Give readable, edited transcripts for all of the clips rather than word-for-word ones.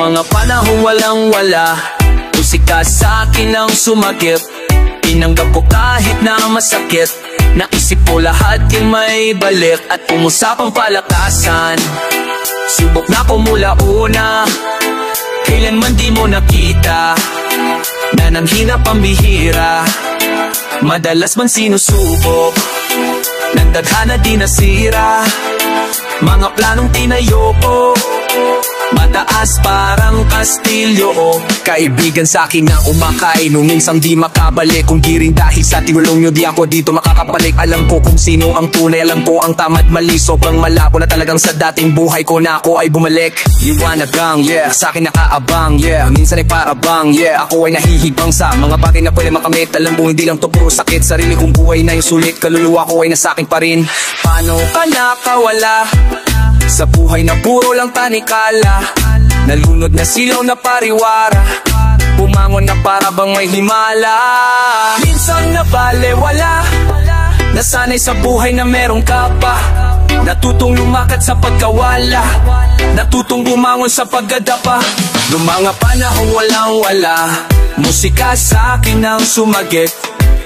mga panahong walang-wala, musika sa akin ang sumakit. Tinanggap ko kahit na masakit, naisip ko lahat yung may balik. At umusapang palakasan, subok na ko mula una. Kailanman di mo nakita na nanghina pambihira. Madalas man sinusubok, nagdadhana di nasira. Mga planong tinayo ko, mataas parang kastilyo. Kaibigan sa akin na umakay, nung minsan di makabalik. Kung di rin dahil sa tinulong nyo, di ako dito makakapalik. Alam ko kung sino ang tunay, alam ko ang tama't mali. Sobrang malabo na talagang sa dating buhay ko na ako ay bumalik. Liwanag ang, yeah, sa akin nakaabang, yeah. Minsan ay parabang, yeah, ako ay nahihibang sa mga bagay na pwede makamit. Alam mo hindi lang to puro sakit, sarili kong buhay na yung sulit. Kaluluwa ko ay nasa akin pa rin. Paano ka nakawala sa buhay na puro lang tanikala? Nalunod na silaw na pariwara, bumangon na para bang may himala. Minsan na balewala, nasanay sa buhay na merong kapa. Natutong lumakad sa pagkawala, natutong bumangon sa paggadapa. Noong mga panahong walang-wala, musika sa akin ang sumagit.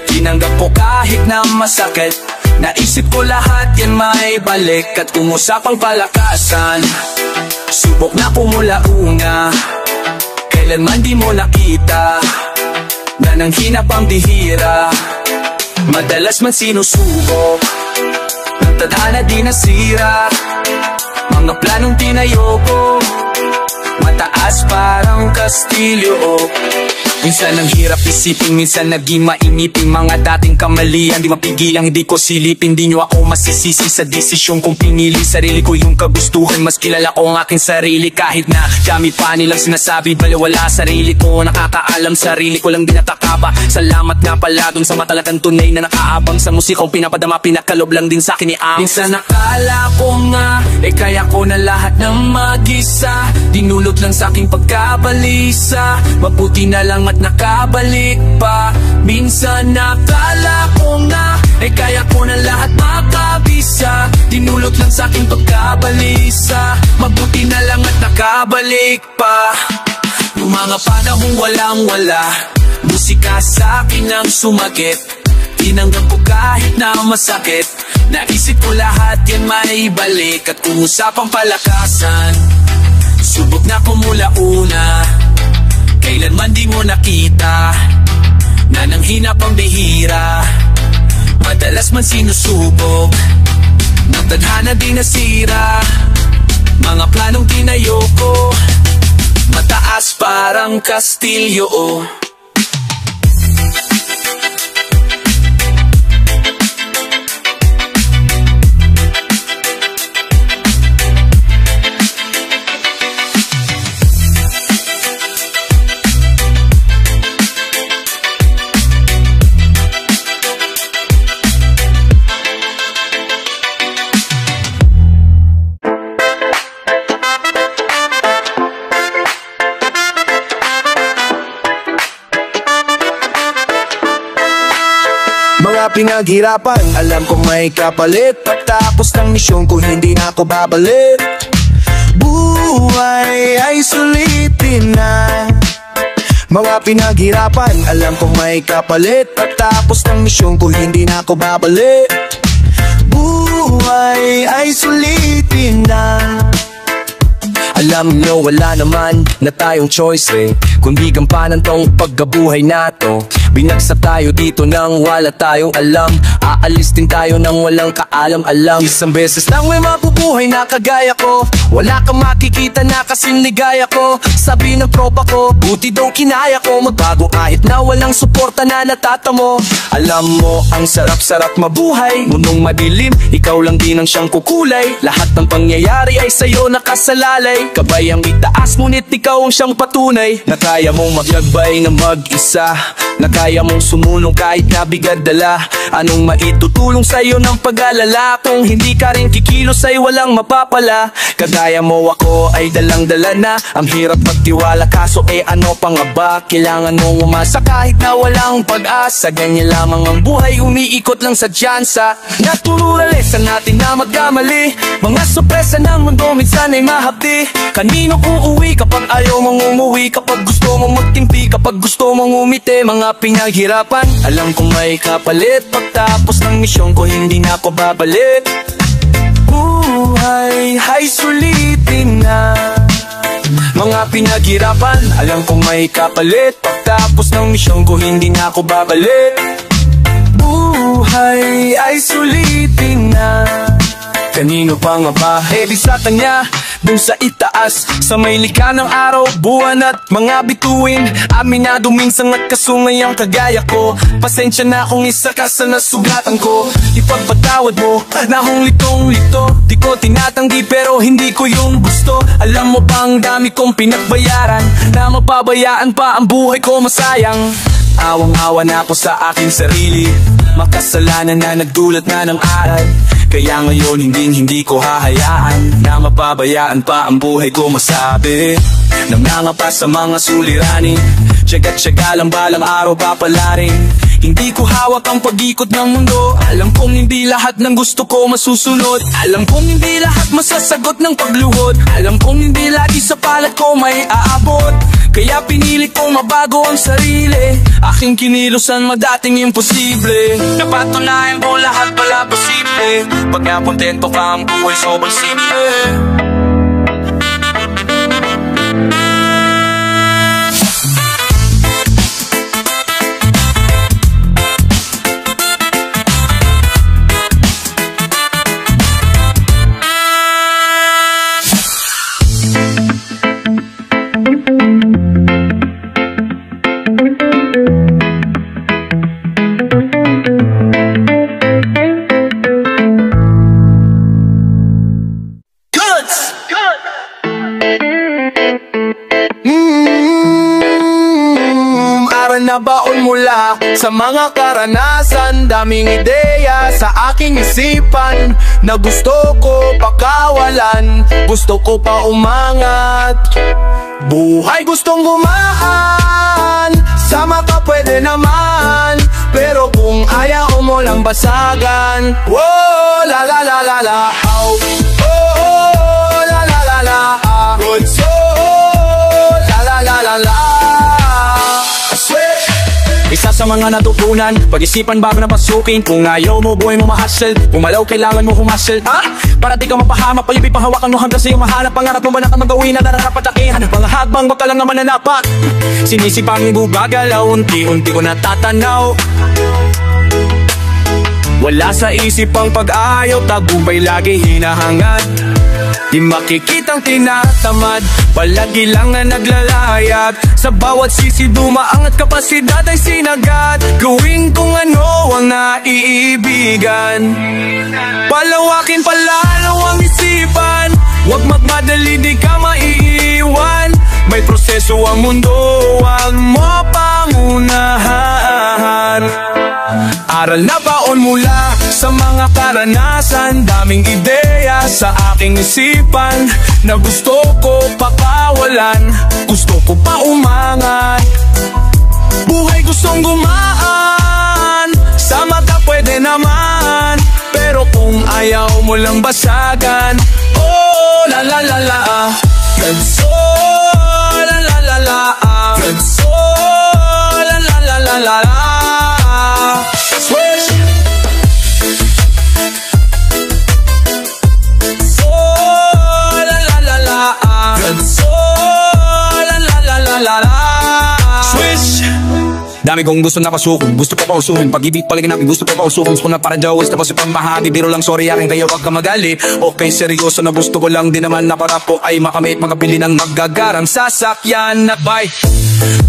Tinanggap ko kahit na masakit, naisip ko lahat yan may balik. At umusapang palakasan, subok na ko mula una. Kailanman di mo nakita na nanghina pambihira. Madalas man sinusubok, nagtadhana di nasira. Mga planong tinayo ko, mataas parang kastilyo. Minsan ang hirap isipin, minsan naging mainipin. Mga dating kamalian, di mapigilang hindi ko silipin. Di nyo ako masisisi sa desisyon kong pinili. Sarili ko yung kagustuhan, mas kilala ko ang aking sarili. Kahit na dami pa nilang sinasabi, baliwala sarili ko. Nakakaalam sarili ko lang din natakapa. Salamat nga pala dun sa matalagang tunay na nakaabang sa musikong pinapadama, pinakalob lang din sa akin ni Ang. Minsan nakala ko nga, kaya ko na lahat ng mag-isa. Dinulot lang sa aking pagkabalisa, mabuti na lang at nakabalik pa. Minsan nakala ko nga, kaya ko na lahat makabisa. Dinulot lang sa aking pagkabalisa, mabuti na lang at nakabalik pa. Noong mga panahong walang-wala, musika sa akin ang sumagit. Tinanggap ko kahit na masakit, naisip ko lahat yan may balik. At kung usapang palakasan, subok na ko mula una. Kailanman di mo nakita na nanghina pambihira. Madalas man sinusubok, nagtadhana di nasira. Mga planong tinayo ko, mataas parang kastilyo. Mga pinaghirapan, alam kong may kapalit. Pagtapos ng misyon ko, hindi na ako babalik. Buhay ay sulitin na. Mga pinaghirapan, alam kong may kapalit. Pagtapos ng misyon ko, hindi na ako babalik. Buhay ay sulitin na. Alam nyo wala naman na tayong choice kundi gampanan tong pagkabuhay na to. Binagsak tayo dito nang wala tayong alam. Aalis din tayo nang walang kaalam-alam. Isang beses lang may mabubuhay na kagaya ko. Wala kang makikita na kasing ligaya ko. Sabi ng tropa ko, buti daw kinaya ko magbago kahit na walang suporta na natatamo. Alam mo ang sarap-sarap mabuhay, munong madilim, ikaw lang din ang siyang kukulay. Lahat ng pangyayari ay sa'yo nakasalalay. Kabayang itaas ngunit ikaw ang siyang patunay na kaya mong maglagbay na mag-isa, na kaya mong sumunong kahit nabigat dala. Anong maitutulong sa'yo ng pag-alala? Kung hindi ka rin kikilos ay walang mapapala. Kagaya mo ako ay dalang-dala na. Ang hirap magtiwala kaso ano pa nga ba? Kailangan mong umasa kahit na walang pag-asa. Ganyan lamang ang buhay, umiikot lang sa tsansa. Naturalesa natin na magkamali. Mga sorpresa ng mundo minsan ay mahapdi. Kanino uuwi kapag ayaw mong umuwi? Kapag gusto mong magtimpi, kapag gusto mong umiti. Mga pinaghirapan, alam kong may kapalit. Pagtapos ng misyon ko hindi na ako babalik. Buhay ay sulitin na. Mga pinaghirapan, alam kong may kapalit. Pagtapos ng misyon ko hindi na ako babalik. Buhay ay sulitin na. Kanino pa nga ba? Di sa kanya, dun sa itaas. Sa may likha ng araw, buwan at mga bituin. Aminado minsan at kasungayang kagaya ko. Pasensya na kung isa ka sa nasugatan ko. Ipagpatawad mo na kung litong-lito. Di ko tinatanggi pero hindi ko yung gusto. Alam mo bang dami kong pinagbayaran, na mapabayaan pa ang buhay ko masayang. Awang-awa na ako sa aking sarili. Makasalanan na nagdulot na ng aral. Kaya ngayon hindi ko hahayaan na mapabayaan pa ang buhay ko masabi. Nangangapa sa mga suliranin, tiyaga-tiyaga lang balang araw papalarin. Hindi ko hawak ang pag-ikot ng mundo. Alam kong hindi lahat ng gusto ko masusunod. Alam kong hindi lahat masasagot ng pagluhod. Alam kong hindi lagi sa palat ko may aabot. Kaya pinilit kong mabago ang sarili. Aking kinilusan madating imposible. Napatunayan ko lahat pala posible. Pag nakontento ka ang buhay sobrang simple. Nabaon mula sa mga karanasan. Daming ideya sa aking isipan na gusto ko pakawalan. Gusto ko pa umangat. Buhay gustong gumaan. Sama ka pwede naman. Pero kung ayaw mo lang basagan. Whoa, la la la la la. Oh, oh, la la la la. Good soul, la la la la la. Isa sa mga natutunan, pag-isipan bago na pasukin. Kung ayaw mo, buhay mo ma-hustle. Pumalaw, kailangan mo humustle. Para di ka mapahamak, palibig panghawakan mo hanggang sa'yo mahanap. Pangarap mo ba na magawin na nararapatakihan? Mga hagbang, wag ka lang naman nanapak. Sinisipang gagalaw, unti-unti ko natatanaw. Wala sa isip ang pag-ayaw, tagumpay lagi hinahangad. Di makikitang tinatamad, palagi lang na naglalayag. Sa bawat sisi dumaang at kapasidad ay sinagat. Gawin kung ano ang naiibigan. Palawakin palalo ang isipan. Huwag magmadali, di ka maiiwan. May proseso ang mundo, huwag mo pangunahan. Aral na baon mula sa mga karanasan. Daming ideya sa aking isipan na gusto ko pakawalan. Gusto ko pa umangat. Buhay gustong gumaan. Sa mata pwede naman. Pero kung ayaw mo lang basagan. Oh, la la la la. Ganso, la la la la. Ganso, la la la la la. Switch. Oh, la la la la. Ganso, la la la la la. Switch. Dami kong gusto na pasukin, gusto pa pausuhin. Pag-ibig paligin namin, gusto pa pausukin. Gusto ko na parang Jawas, tapos ipang mahati. Biro lang, sorry akin, kayo wag ka magali. Okay, seryoso na gusto ko lang din naman na para po ay makamit, makabili ng magagarang sasakyan at bike.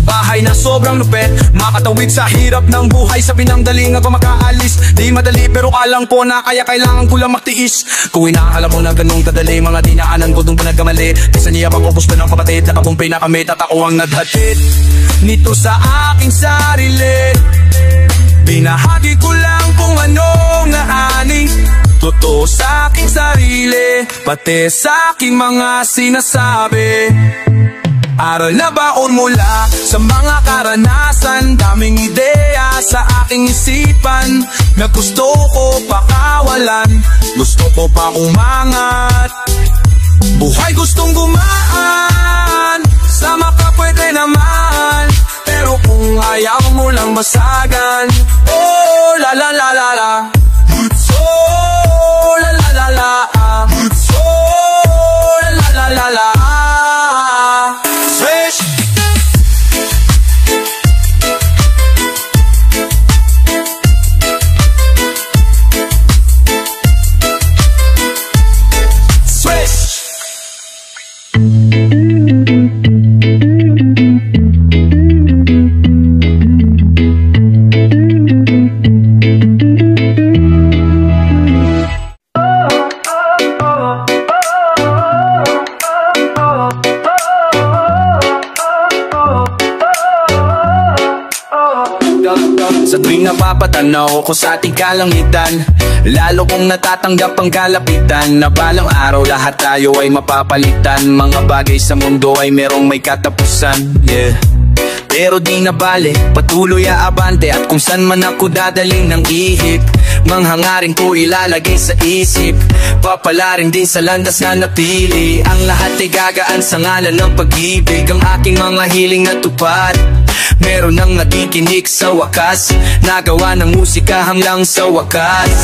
Bahay na sobrang lupet, makatawid sa hirap ng buhay. Sabi ng daling ako makaalis. Di madali pero kalang po na kaya kailangan ko lang magtiis. Kung inaalam mo na ganung kadali, mga dinaanan ko dun pa nagkamali. Isa niya pag-upos pa ng kapatid, nakabumpay na kami, at ako ang naghatid nito sa aking sarili. Binahagi ko lang kung totoo sa aking sarili, pati sa aking mga sinasabi. Aral na baon mula sa mga karanasan, daming ideya sa aking isipan na gusto ko pakawalan, gusto ko pa umangat. Buhay gustong gumaan, sama ka pwede naman, pero kung ayaw mo lang masagan, oh la la la la la, oh la la la la, oh la la la la. Switch. Sa tuwing napapatanaw ko sa ating kalangitan, lalo kong natatanggap ang kalapitan na balang araw lahat tayo ay mapapalitan. Mga bagay sa mundo ay merong may katapusan, yeah. Pero di na bale, patuloy aabante, at kung saan man ako dadaling ng ihip, manghangarin ko ilalagay sa isip, papalarin din sa landas na napili. Ang lahat ay gagaan sa ngalan ng pag-ibig, ang aking mga hiling natupad. Meron nang nakikinig sa wakas, nagawa ng musika hanggang sa wakas.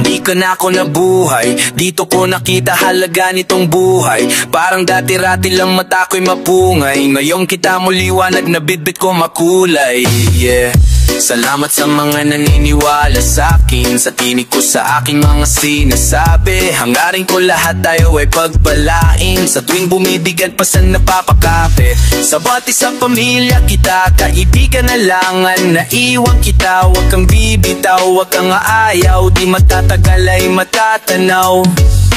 Di ka na ako nabuhay, dito ko nakita halaga nitong buhay. Parang dati-rati lang mata ko'y mapungay, ngayong kita mo liwanag na bitbit ko makulay, yeah. Salamat sa mga naniniwala sa akin, sa tinig ko sa aking mga sinasabi. Hangarin ko lahat tayo ay pagbalain, sa tuwing bumibigat pa sa napapakape. Sa bati sa pamilya kita, kaibigan na langan, naiwan kita. Huwag kang bibitaw, huwag kang aayaw, di matatagal ay matatanaw.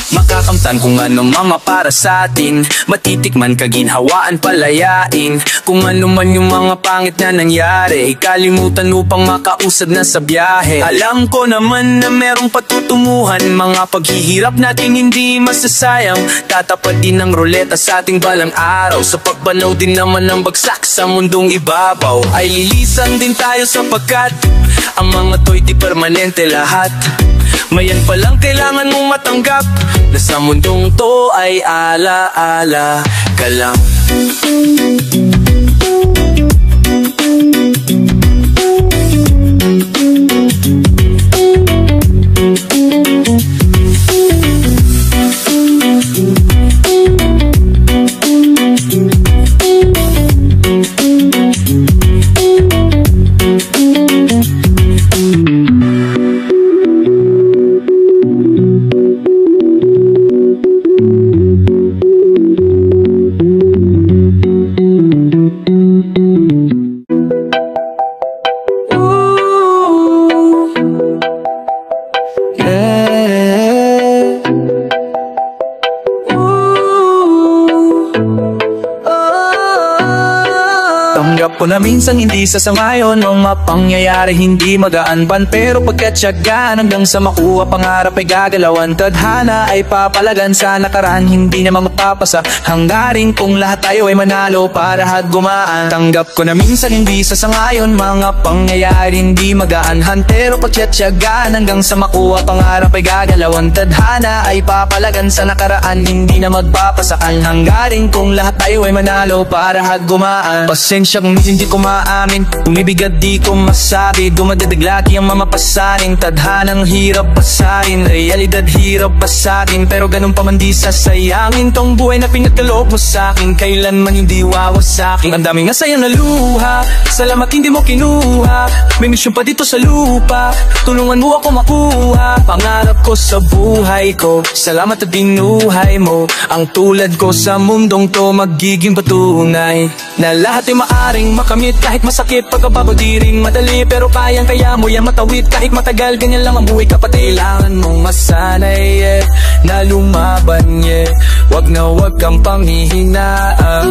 Makakamtan kung ano mga para sa atin, matitikman kaginhawaan palayain. Kung ano man yung mga pangit na nangyari, kalimutan upang makausad na sa biyahe. Alam ko naman na merong patutunguhan, mga paghihirap natin hindi masasayang. Tatapat din ng ruleta sa ating balang araw, sa pagbanaw din naman ng bagsak sa mundong ibabaw. Ay lilisan din tayo sapagkat ang mga to'y di permanente lahat. Mayan palang kailangan mong matanggap, na sa mundong to ay ala-ala ka lang. Tanggap ko na minsan hindi sasangayon, mga pangyayari hindi magaan-ban, pero pagkatyagaan hanggang sa makuha pangarap ay gagalawan. Tadhana ay papalagan sa nakaraan, hindi naman mapapasa. Hanggarin kung lahat tayo ay manalo para gumaan. Tanggap ko na minsan hindi sasangayon, mga pangyayari hindi magaan-han, pero pagkatyagaan hanggang sa makuha pangarap ay gagalawan. Tadhana ay papalagan sa nakaraan, hindi na magpapasaan. Hanggarin kung lahat tayo ay manalo para gumaan. Pasensya kung hindi ko maamin, bumibigat di ko masabi, dumadadaglati ang mamapasanin. Tadhanang hirap pasarin, realidad hirap pasakin, pero ganun pa man di sasayangin tong buhay na pinagkaloob mo sa'kin. Kailanman hindi wawasakin, ang daming nga sayang na luha, salamat hindi mo kinuha. May misyon pa dito sa lupa, tulungan mo ako makuha. Pangarap ko sa buhay ko, salamat at binuhay mo. Ang tulad ko sa mundong to magiging patunay na lahat ay maaring makamit kahit masakit. Pagkabago di rin madali, pero kaya mo yan matawid. Kahit matagal ganyan lang ang buhay, kapat kailangan mong masanay, yeah, na lumaban, yeah. wag kang panghihinaan.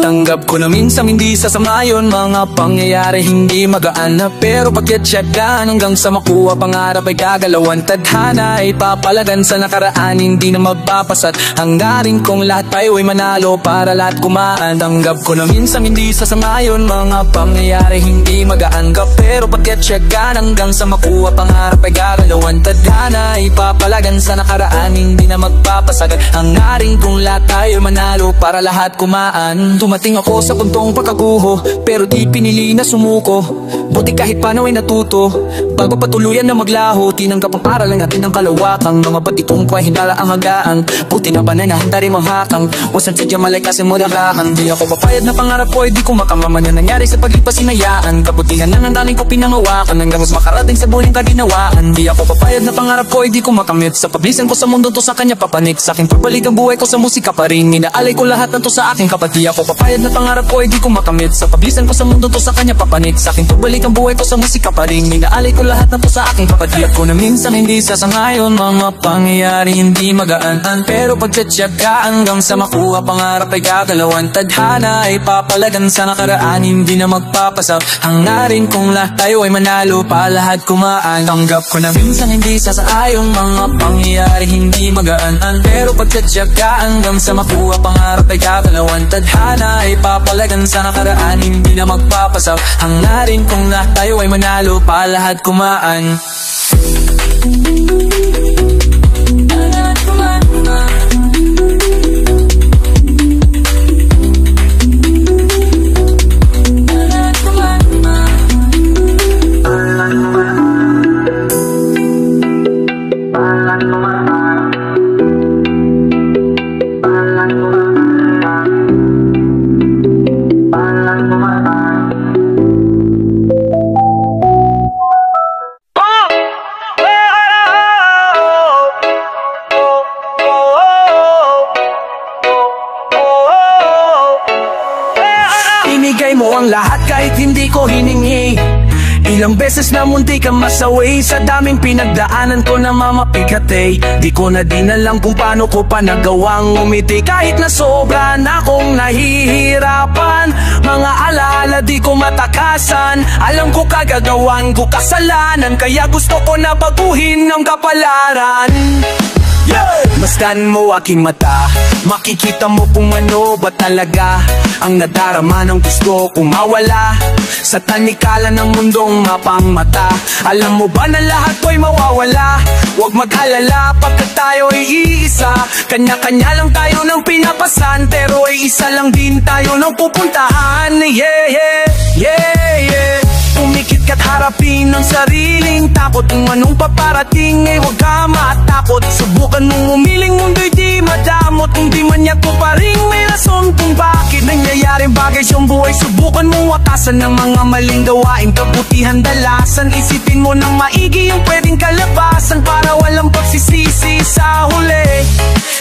Tanggap ko na minsan hindi sasama yun, mga pangyayari hindi magaan na, pero pagkatsagaan hanggang sa makuha pangarap ay gagalawan. Tadhana ay papalagan sa nakaraan, hindi na magpapasat. Hangarin kong lahat tayo ay manalo para lahat kumaan. Tanggap ko na minsan hindi sasama yun, mga pangyayari hindi magaan ka, pero pagkatsagaan hanggang sa makuha pangarap ay gagalawan. Tadhana ay papalagan sa nakaraan, hindi na magpapasat. Hangarin kong lahat tayo ay manalo para lahat kumaan. Dumating ako sa puntong pagkaguho, pero di pinili na sumuko. Buti kahit paano ay natuto, bago patuluyan na maglaho. Tinanggap ang aralan natin ng kalawakang, mga batitong kway hindala ang hagaan. Buti na banay na handa rin mahakang, wasan sadya malay kasi mudarakan. Di ako papayad na pangarap ko ay di ko makamaman yung nangyari sa paglipas sinayaan. Kabutihan na ng daling ko pinangawakan, hanggang mas makarating sa buling kaginawaan. Di ako papayad na pangarap ko ay di ko makamit, sa pablisan ko sa mundo to sa kanya papanik. Sa akin pagbalik ang buhay ko sa musika pa rin, inaalay ko lahat ng to sa aking kapatid. Di ako papayad na pangarap ko ay di ko makamit, sa pablisan ko sa mundo to sa kanya papanik. Sa akin pagbalik ang buhay ko sa musika pa rin, inaalay ko lahat ng to sa aking kapatid. Ko na minsan hindi sasangayon, mga pangyayari hindi magaanan, pero pagtsatsaga hanggang sa makuha pangarap ay gagalawan. Tadhana ay papalagan sa nakaraan, hindi na magpapasap. Hangarin kong lahat tayo ay manalo pa lahat kumaan. Tanggap ko na minsan hindi sasangayon, mga pangyayari hindi magaanan, pero pagtsatsaga hanggang sa makuha pangarap ay gagalawan. Tadhana ay papalagan sa nakaraan, hindi na magpapasap. Hangarin kong lahat tayo ay manalo pa lahat kumaan. Binigay mo ang lahat kahit hindi ko hiningi. Ilang beses na munti kang masaway, sa daming pinagdaanan ko na mamapikate. Di ko na din alam kung paano ko pa nagawang umiti, kahit na sobra na akong nahihirapan. Mga alaala di ko matakasan, alam ko kagagawan ko kasalanan, kaya gusto ko na baguhin ang kapalaran. Masdan mo aking mata, makikita mo kung ano ba talaga ang nadarama ng gusto kong mawala sa tanikala ng mundong mapangmata. Alam mo ba na lahat ko'y mawawala? Huwag mag-alala pagkat tayo ay iisa. Kanya-kanya lang tayo ng pinapasan, pero ay isa lang din tayo ng pupuntahan. Yeah, yeah, yeah, yeah. Pumikit ka't harapin ang sariling takot, kung anong paparating ay huwag ka matakot. Subukan mong umiling, mundo'y di madamot, kung di man yato pa rin may rason kung bakit nangyayaring bagay siyang buhay. Subukan mong wakasan ng mga maling gawain, kabutihan dalasan. Isipin mo ng maigi yung pwedeng kalabasan, para walang pagsisisi sa huli.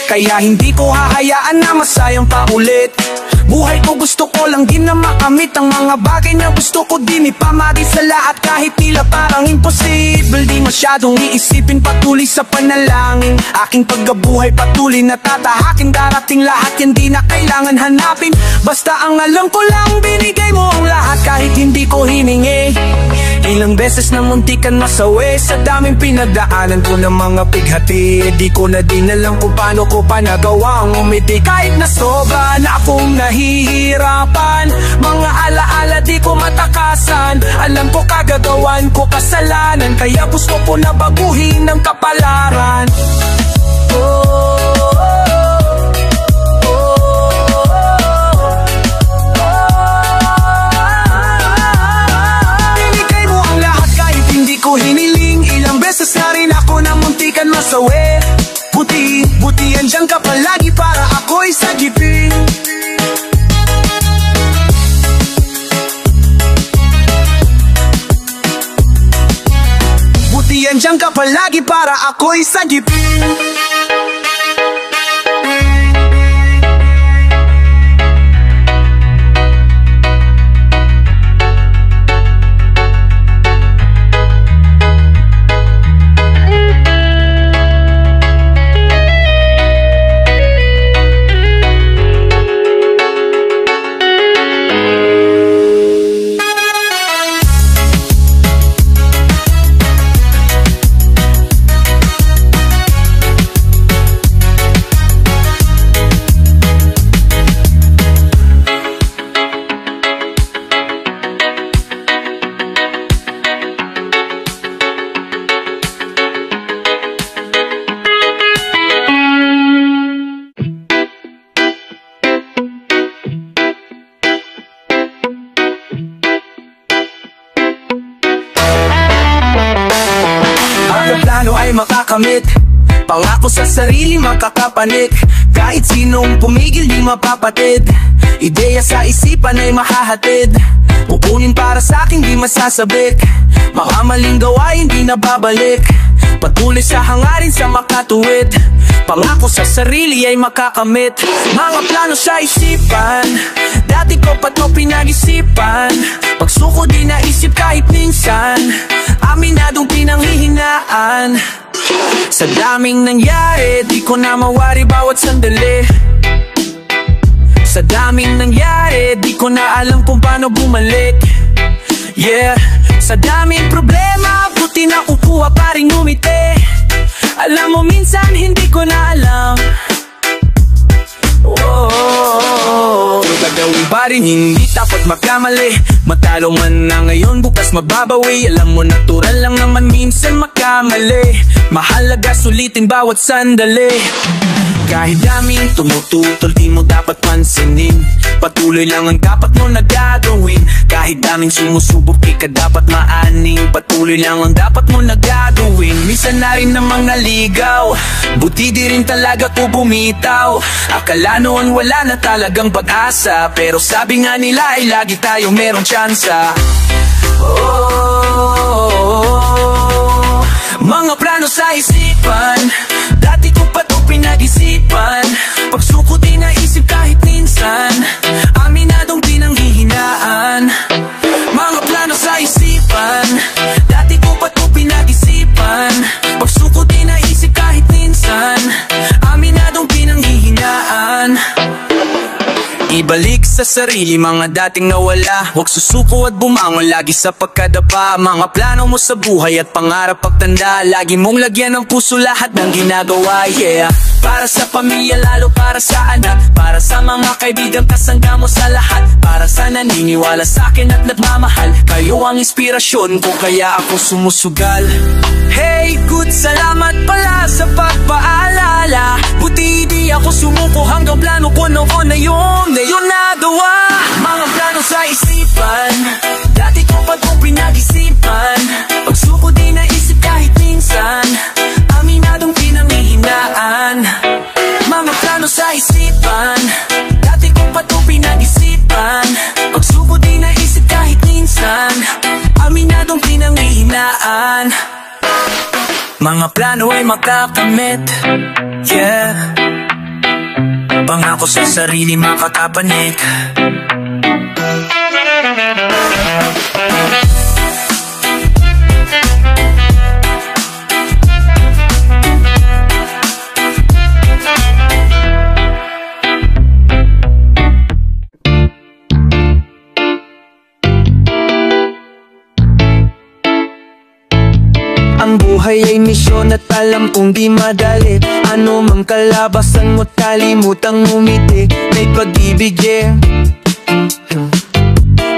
Kaya hindi ko hahayaan na masayang pa ulit. Buhay ko gusto ko lang din na makamit ang mga bagay na gusto ko din ipamagi sa lahat, kahit tila parang imposible. Di masyadong iisipin, patuloy sa panalangin. Aking pagkabuhay patuloy na tatahakin, darating lahat yan di na kailangan hanapin. Basta ang alam ko lang, binigay mo ang lahat kahit hindi ko hiningi. Ilang beses na muntikan masawi, sa daming pinagdaanan ko ng mga pighati. Di ko na din alam kung paano ko pa nagawang umiti, kahit na sobra na akong nahihirapan. Mga alaala di ko matakasan, alam ko kagagawan ko kasalanan, kaya gusto ko na baguhin ang kapalaran. Binigay mo ang lahat kahit hindi ko hiniling. Ilang beses na rin ako na muntikan masawi. Buti andyan ka palagi para ako'y sagipin. Buti andyan ka palagi para ako'y sagipin. makakamit. Pangako sa sarili makakapanik. Kahit sinong pumigil di mapapatid. Ideya sa isipan ay mahahatid. Pupunin para sa akin di masasabik. Makamaling gawain di nababalik. Patuloy sa hangarin sa makatuwid. Pangako sa sarili ay makakamit. Mga plano sa isipan, dati ko pa to pinag-isipan. Pagsuko di naisip kahit minsan. Aminadong pinanghihinaan. Sa daming nangyari, di ko na mawari bawat sandali. Sa daming nangyari, di ko na alam kung paano bumalik. Yeah, sa daming problema, buti na kukuha pa rin ngumiti. Alam mo minsan hindi ko na alam. Gagawin pa rin, hindi dapat magkamali. Matalo man na ngayon, bukas mababawi. Alam mo natural lang naman minsan magkamali. Mahalaga sulitin bawat sandali. Kahit daming tumututol, di mo dapat pansinin. Patuloy lang ang dapat mo na gagawin. Kahit daming sumusubok, di ka dapat maaning. Patuloy lang ang dapat mo na gagawin. Minsan na rin namang naligaw, buti di rin talaga ko bumitaw. Akala noon wala na talagang pag-asa, pero sabi nga nila ay lagi tayo merong tsansa. Mga plano sa isipan, dati ko pa to pinag-isipan. Pagsuko di naisip kahit minsan. Aminadong pinanghihinaan. Mga plano sa isipan, dati ko pa to pinag-isipan. Pagsuko di naisip kahit minsan. Aminadong pinanghihinaan. Ibalik sa sarili mga dating nawala. Huwag susuko at bumangon lagi sa pagkadapa. Mga plano mo sa buhay at pangarap pagtanda, lagi mong lagyan ng puso lahat ng ginagawa, yeah. Para sa pamilya, lalo para sa anak. Para sa mga kaibigan, kasangga mo sa lahat. Para sa naniniwala sa akin at nagmamahal. Kayo ang inspirasyon ko kaya ako sumusugal. Hey, good, salamat pala sa pagpaalala. Buti di ako sumuko hanggang plano ko noon na yun nagawa. Mga plano sa isipan, dati ko pa itong pinag-isipan. Pagsuko di naisip kahit minsan. Aminadong pinanghihinaan. Mga plano sa isipan, dati ko pa itong pinag-isipan. Pagsuko di naisip kahit minsan. Aminadong pinanghihinaan. Mga plano ay makakamit, yeah. Pangako sa sarili makakapanik. Ang buhay ay misyon at alam kong di madali. Ano mang kalabasan mo't kalimutang umiti. May pag-ibig, yeah.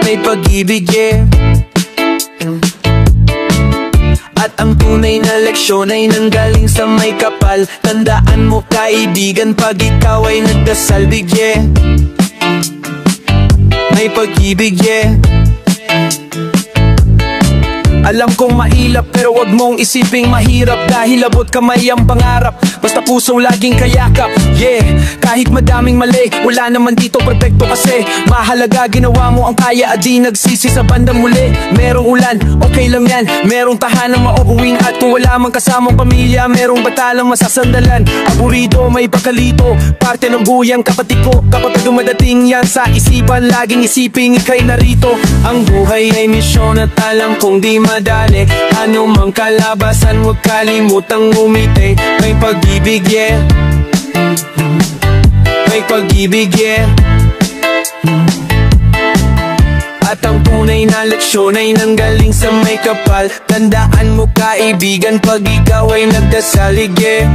May pag-ibig, yeah. At ang tunay na leksyon ay nanggaling sa may kapal. Tandaan mo kaibigan, pag ikaw ay nagdasal, bigye. May pag-ibig, yeah. Alam kong mailap pero wag mong isiping mahirap. Dahil abot kamay ang pangarap, basta puso laging kayakap, yeah. Kahit madaming mali, wala naman dito perfecto kasi mahalaga ginawa mo ang kaya at di nagsisi sa bandang muli. Merong ulan, okay lang yan. Merong tahanang mauuwing at kung wala mang kasamang pamilya, merong batalang masasandalan. Aburido, may pagkalito, parte ng buyang kapatid ko. Kapag dumadating yan sa isipan, laging isiping ika'y narito. Ang buhay ay misyon at alam kong di madali. Ano mang kalabasan, huwag kalimutang umiti. May pag-ibig, yeah. May pag-ibig, yeah. At ang tunay na leksyon ay nanggaling sa may kapal. Tandaan mo kaibigan, pag ikaw ay nagdasalig, yeah.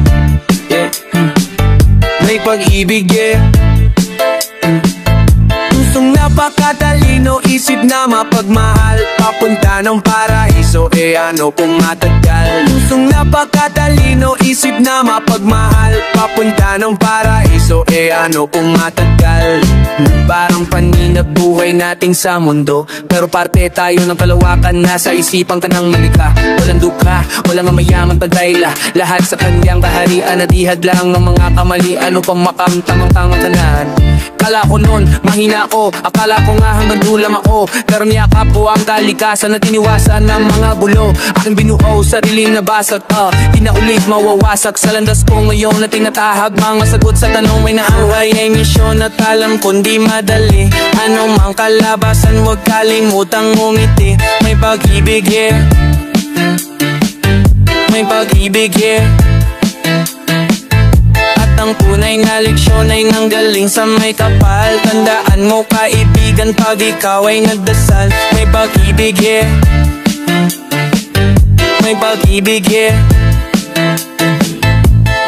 May pag-ibig, yeah. Pusong napakatalino, isip na mapagmahal, papunta ng paraiso, ano kung matagal. Pusong napakatalino, isip na mapagmahal, papunta ng paraiso, ano kung matagal. Parang paninag buhay natin sa mundo, pero parte tayo ng kalawakan, nasa isipang tanang malika. Walang duka, walang mayaman pagdaila, lahat sa kanyang kaharian, natihad lang ng mga kamali. Ano pang makamtamang-tamang tanan? Kala ko nun, mahina ako, akala ko nga hanggang dulam ako, pero niyakap ko ang kalikasan na tiniwasan ng mga bulo. Aking binuo, sariling nabasag, di na ulit mawawasak sa landas ko ngayon na tinatahag. Mga sagot sa tanong may naaway ay misyon at alam ko di madali. Ano mang kalabasan, huwag kalimutang ngumiti. May pag-ibig here, may pag-ibig here. Ang tunay na leksyon ay nanggaling sa may kapal. Tandaan mo kaibigan pag ikaw ay nagdasal. May pag-ibig here, may pag-ibig here.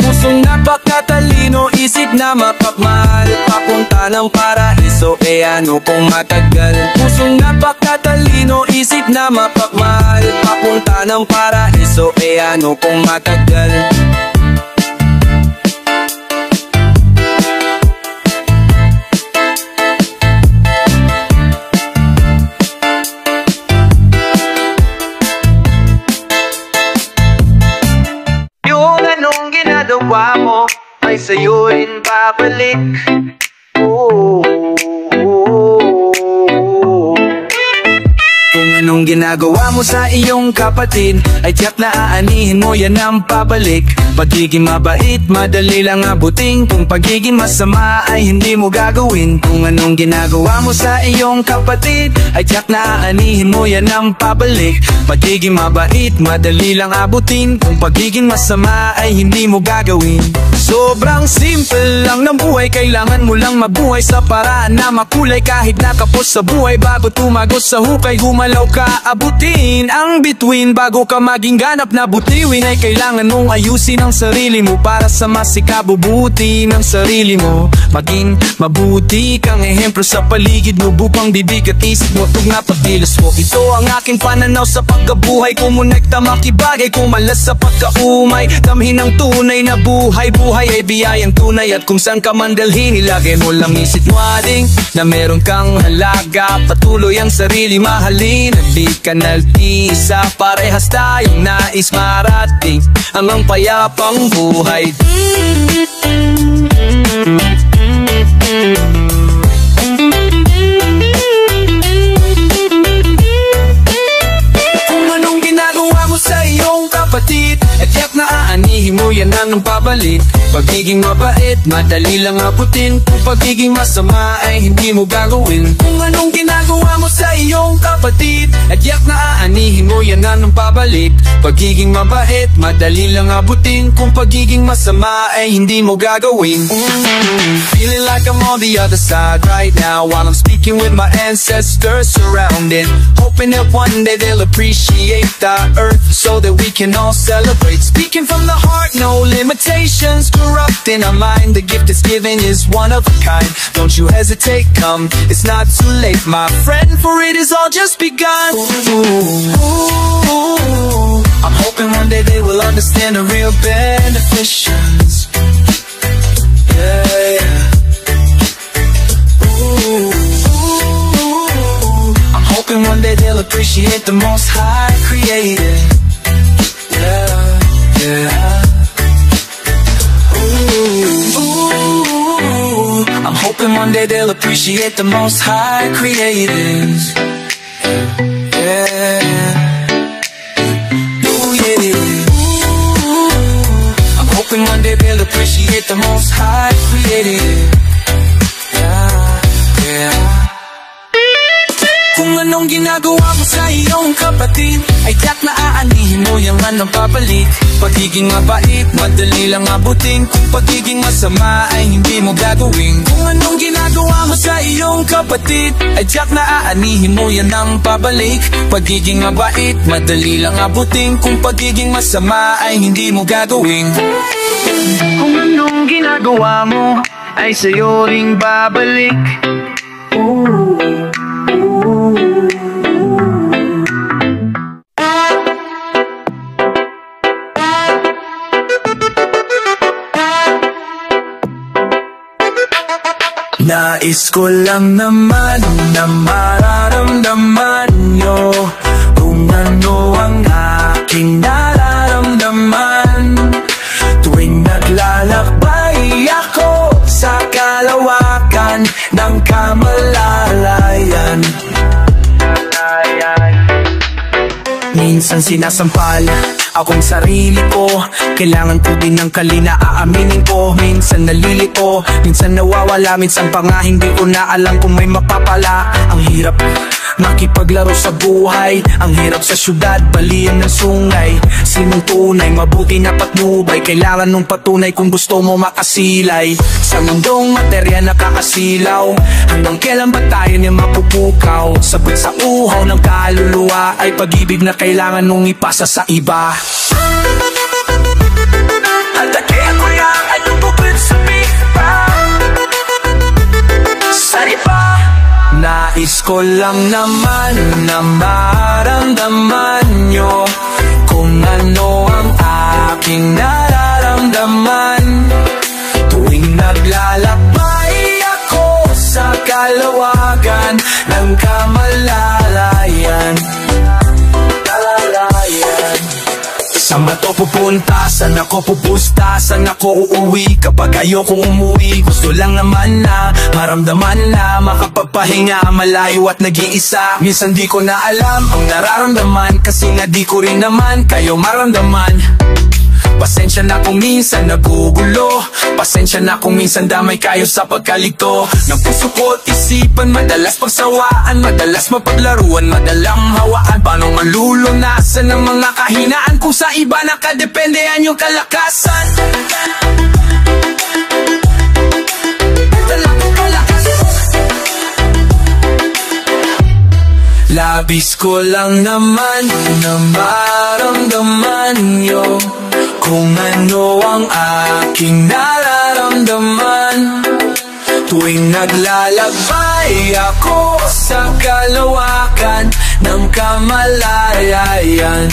Pusong napakatalino, isip na mapagmahal, papunta ng paraiso, ano kung matagal. Pusong napakatalino, isip na mapagmahal, papunta ng paraiso, ano kung matagal. Ginagawa mo ay sa'yo rin babalik. Kung anong ginagawa mo sa iyong kapatid ay tiyak na aanihin mo yan ang pabalik. Pagiging mabait, madali lang abutin. Kung pagiging masama ay hindi mo gagawin. Kung anong ginagawa mo sa iyong kapatid ay tiyak na aanihin mo yan ang pabalik. Pagiging mabait, madali lang abutin. Kung pagiging masama ay hindi mo gagawin. Sobrang simple lang ng buhay, kailangan mo lang mabuhay sa paraan na makulay. Kahit nakapos sa buhay, bago tumagos sa hukay, gumalaw ka, abutin ang bituin. Bago ka maging ganap na butiwin ay kailangan mong ayusin ang sarili mo para sa mas ikabubuti ng sarili mo. Maging mabuti kang ehemplo sa paligid mo, bupang bibig at isip mo, tug na pagkilos mo. Ito ang aking pananaw sa pagkabuhay, kumonekta makibagay, kumalas sa pagkaumay. Damhin ang tunay na buhay, buhay ay biyayang tunay. At kung saan ka man dalhin, ilagay mo lang isip mo ading na meron kang halaga, patuloy ang sarili mahalin. At di ka naltisa, parehas tayong nais marating ang payapang buhay. Kung anong ginagawa mo sa iyong kapatid at tiyak na aanihin mo yan ang pabalik. Pagiging mabait, madali lang abutin. Kung pagiging masama ay hindi mo gagawin. Kung anong ginagawa mo sa iyong kapatid at tiyak na aanihin mo yan ang pabalik. Pagiging mabait, madali lang abutin. Kung pagiging masama ay hindi mo gagawin. Feeling like I'm on the other side right now, while I'm speaking with my ancestors surrounded, hoping that one day they'll appreciate the earth so that we can all celebrate. Speaking from the heart, no limitations corrupt in our mind. The gift that's given is one of a kind. Don't you hesitate, come, it's not too late, my friend, for it is all just begun. I'm hoping one day they will understand the real beneficence. Yeah, yeah. I'm hoping one day they'll appreciate the Most High created. Yeah, yeah. I'm hoping one day they'll appreciate the Most High creators. Yeah. Ooh, yeah. I'm hoping one day they'll appreciate the Most High created. Yeah, yeah. Kung anong ginagawa mo sa iyong kapatid ay tiyak na aanihin mo yung anong pabalik. Pagiging mabait, madali lang abutin. Kung pagiging masama ay hindi mo gagawin. Kung anong ginagawa mo sa iyong kapatid ay tiyak na aanihin mo yan ang pabalik. Pagiging mabait, madali lang abutin. Kung pagiging masama ay hindi mo gagawin. Kung anong ginagawa mo ay sa'yo ring babalik. Ooh. Nais ko lang naman na mararamdaman nyo kung ano ang aking nararamdaman tuwing naglalakbay ako sa kalawakan ng kamalalayan. Minsan sinasampal akong sarili ko, kailangan ko din ng kalina, aaminin ko. Minsan nalilito, minsan nawawala, minsan pa nga hindi ko na alam kung may mapapala. Ang hirap makipaglaro sa buhay, ang hirap sa syudad, balian ng sungay. Sinong tunay, mabuti na patnubay, kailangan nung patunay kung gusto mo makasilay. Sa mundong materya nakakasilaw, hanggang kailan ba tayo niya mapupukaw? Sagot sa uhaw ng kaluluwa ay pag-ibig na kailangan nung ipasa sa iba. Atake ko lang at tububid sa pipa sa iba. Nais ko lang naman na maramdaman nyo kung ano ang aking nararamdaman tuwing naglalakbay ako sa kalawakan ng kamalalayan. Saan ba to pupunta? Saan ako pupusta? Saan ako uuwi? Kapag ayokong umuwi, gusto lang naman na maramdaman na makapagpahinga, malayo at nag-iisa. Minsan di ko na alam ang nararamdaman, kasi nga di ko rin naman kayo maramdaman. Pasensya na kung minsan nagugulo, pasensya na kung minsan damay kayo sa pagkalito ng puso ko at isipan. Madalas pagsawaan, madalas mapaglaruan, madalang hawaan. Paano malulunasan ang mga kahinaan kung sa iba nakadependehan yung kalakasan? Labis ko lang naman na maramdaman nyo kung ano ang aking nararamdaman tuwing naglalakbay ako sa kalawakan ng kamalalayan.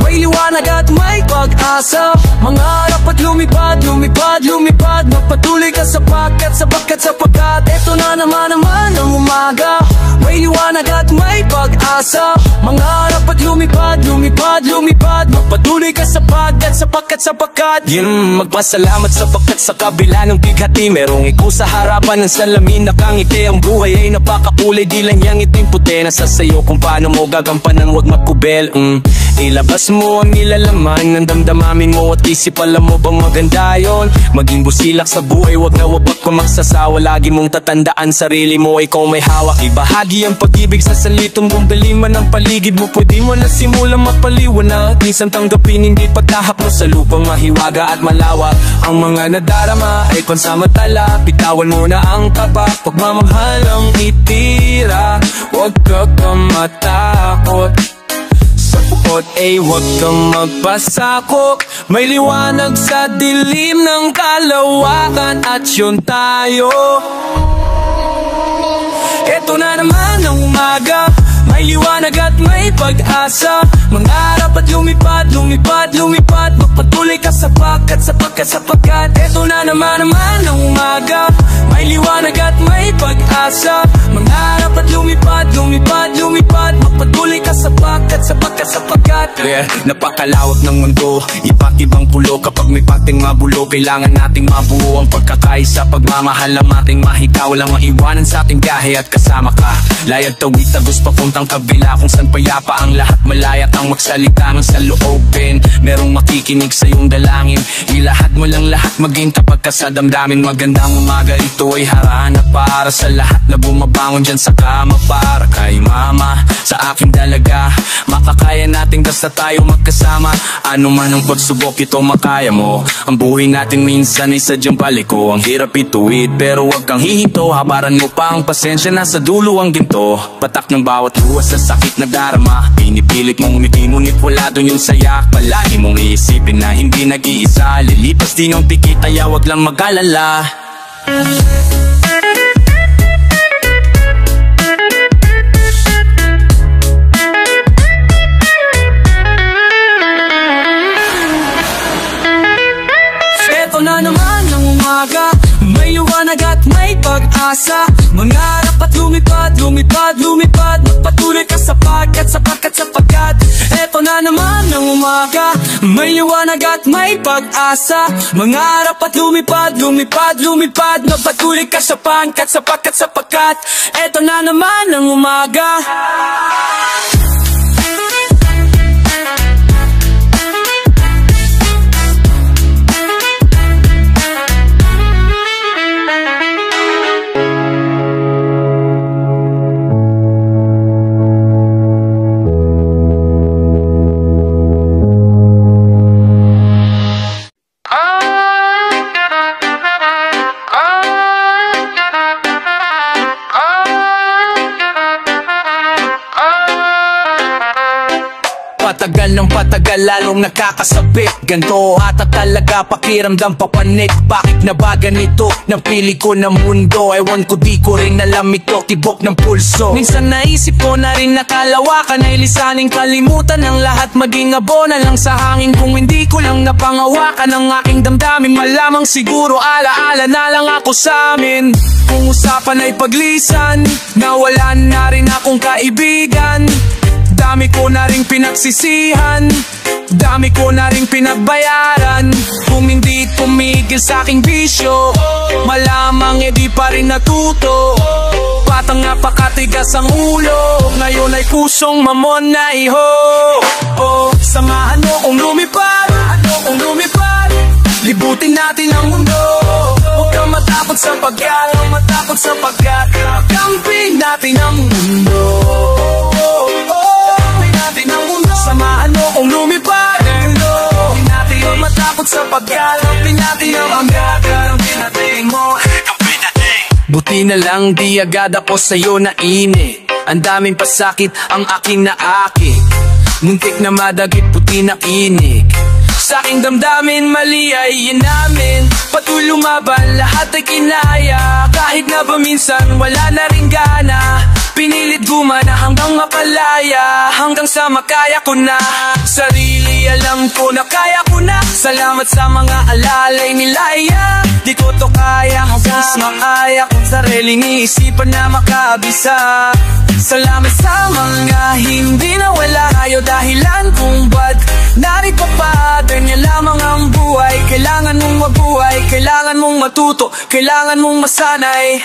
May liwanag at may pag-asa, mangarap at lumipad, lumipad, lumipad. Magpatuloy ka sapagkat eto na naman ang umaga. May liwanag at may pag-asa, mangarap at lumipad, lumipad, lumipad. Magpatuloy ka sapagkat magpasalamat sapagkat sa kabila ng bighati merong ikaw sa harapan ng salamin nakangiti. Ang buhay ay napakakulay, di lang yang itim puti. Nasa sayo kung paano mo gagampanan, huwag magkubel. Ilabas mo ang nilalaman ng damdamin mo at isip, alam mo bang maganda yun? Maging busilak sa buhay, wag na wabak kung magsasawa. Lagi mong tatandaan sarili mo, ikaw may hawak. Ibahagi ang pag-ibig sa salitong bumbiliman ng paligid mo. Pwede mo na simulang mapaliwanag, minsan tanggapin hindi pagkahap mo sa lupang mahiwaga at malawak. Ang mga nadarama ay pansamantala, bitawan mo na ang kaba. Pagmamahal ang itira, wag ka matakot. Sa bukod ay huwag kang magpasakop. May liwanag sa dilim ng kalawakan at yun tayo. Eto na naman ang umaga, may liwanag at may pag-asa. Mangarap at lumipad, lumipad, lumipad. Magpatuloy ka sapagkat eto na naman ang umaga, may liwanag at may pag-asa. Mangarap at lumipad, lumipad, lumipad. Magpatuloy ka sapagkat napakalawak ng mundo, iba't ibang pulo. Kapag may pating mabulo, kailangan nating mabuo ang pagkakaisa. Pagmamahal ang ating mahika, walang maiwanan sa ating biyahe at kasama ka. Layag tawid tagos papuntang kabila, kung saan payapa ang lahat, malayat ang magsalita ng saloobin. Merong makikinig sa iyong dalangin, ilahad mo lang lahat, maging tapat ka sa damdamin. Magandang umaga, ito ay harana para sa lahat na bumabangon dyan sa kama para kay mama. Sa aking dalaga, Makakaya natin basta tayo magkasama. Ano man ang pagsubok, ito makaya mo. Ang buhay natin minsan ay sadyang paliko. Ang hirap ituwid pero wag kang hihinto. Habaran mo pa ang pasensya, nasa dulo ang ginto. Patak ng bawat luwas sa sakit na darama. Pinipilit mong umiti ngunit wala dun yung saya. Palagi mong iisipin na hindi nag-iisa. Lilipas din yung pikit kaya wag lang mag-alala. Eto na naman ang umaga, may liwanag at may pag-asa. Mangarap at lumipad, lumipad, lumipad. Magpatuloy ka sapagkat, sapagkat, sapagkat. Eto na naman ang umaga, may liwanag at may pag-asa. Mangarap at lumipad, lumipad, lumipad. Magpatuloy ka sapagkat, sapagkat, sapagkat. Eto na naman ang umaga. Patagal ng patagal lalong nakakasabik. Ganto ata talaga pakiramdam papanik. Bakit na ba ganito? Napili ko ng mundo. Ewan ko di ko rin alam ito. Tibok ng pulso. Minsan naisip ko na rin nakalawakan ay lisaning kalimutan ng lahat. Maging abona lang sa hangin kung hindi ko lang napangawakan ang aking damdamin. Malamang siguro alaala na lang ako sa amin. Kung usapan ay paglisan, nawalan na rin akong kaibigan. Dami ko na ring pinagsisihan, dami ko na ring pinagbayaran. Kung hindi tumigil sa aking bisyo, malamang di pa rin natuto. Batang napakatigas ang ulo, ngayon ay pusong mamon na iho. Samahan mo kong lumipad, kung lumipad. Libutin natin ang mundo. Huwag kang matakot sapagkat, matakot sapagkat kampihin natin ang mundo. Samahan mo kung lumipad, huwag natin matakot sapagkat kampihin natin ang hanggat. Kampihin natin mo, kampihin natin. Buti na lang di agad ako sa'yo nainit. Ang daming pasakit ang aking naakit. Muntik na madagit, puti na inig. Sa aking damdamin, mali ay inamin. Patuloy lumaban, lahat ay kinaya. Kahit na ba minsan, wala na rin gana. Pinilit gumana hanggang mapalaya, hanggang sa makaya ko na. Sarili alam ko na kaya ko na. Salamat sa mga alalay nilaya. Di ko to kaya hanggang makaya kong sariling iisipan na makabisa. Salamat sa mga hindi na wala tayo dahilan kung ba't narito pa. Ganyan lamang ang buhay. Kailangan mong mabuhay, kailangan mong matuto, kailangan mong masanay.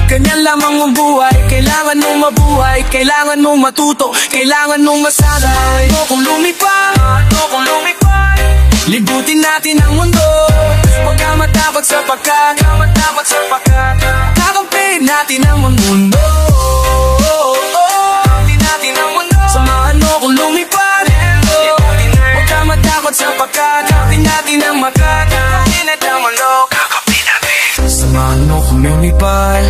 Ganyan lamang ang buhay. Kailangan mong mabuhay, kailangan mong matuto, kailangan mong masanay. Kung lumipad, kung lumipad. Libutin natin ang mundo. Huwag ka matakot sapagkat, matakot sapagkat kakampihin natin ang mundo. Kakampihin natin ang mundo. Samahan mo kung lumipad. Huwag ka matakot sapagkat kakampihin natin ang makat. Kakampihin natin ang mundo. Kakampihin natin. Samahan mo kung lumipad.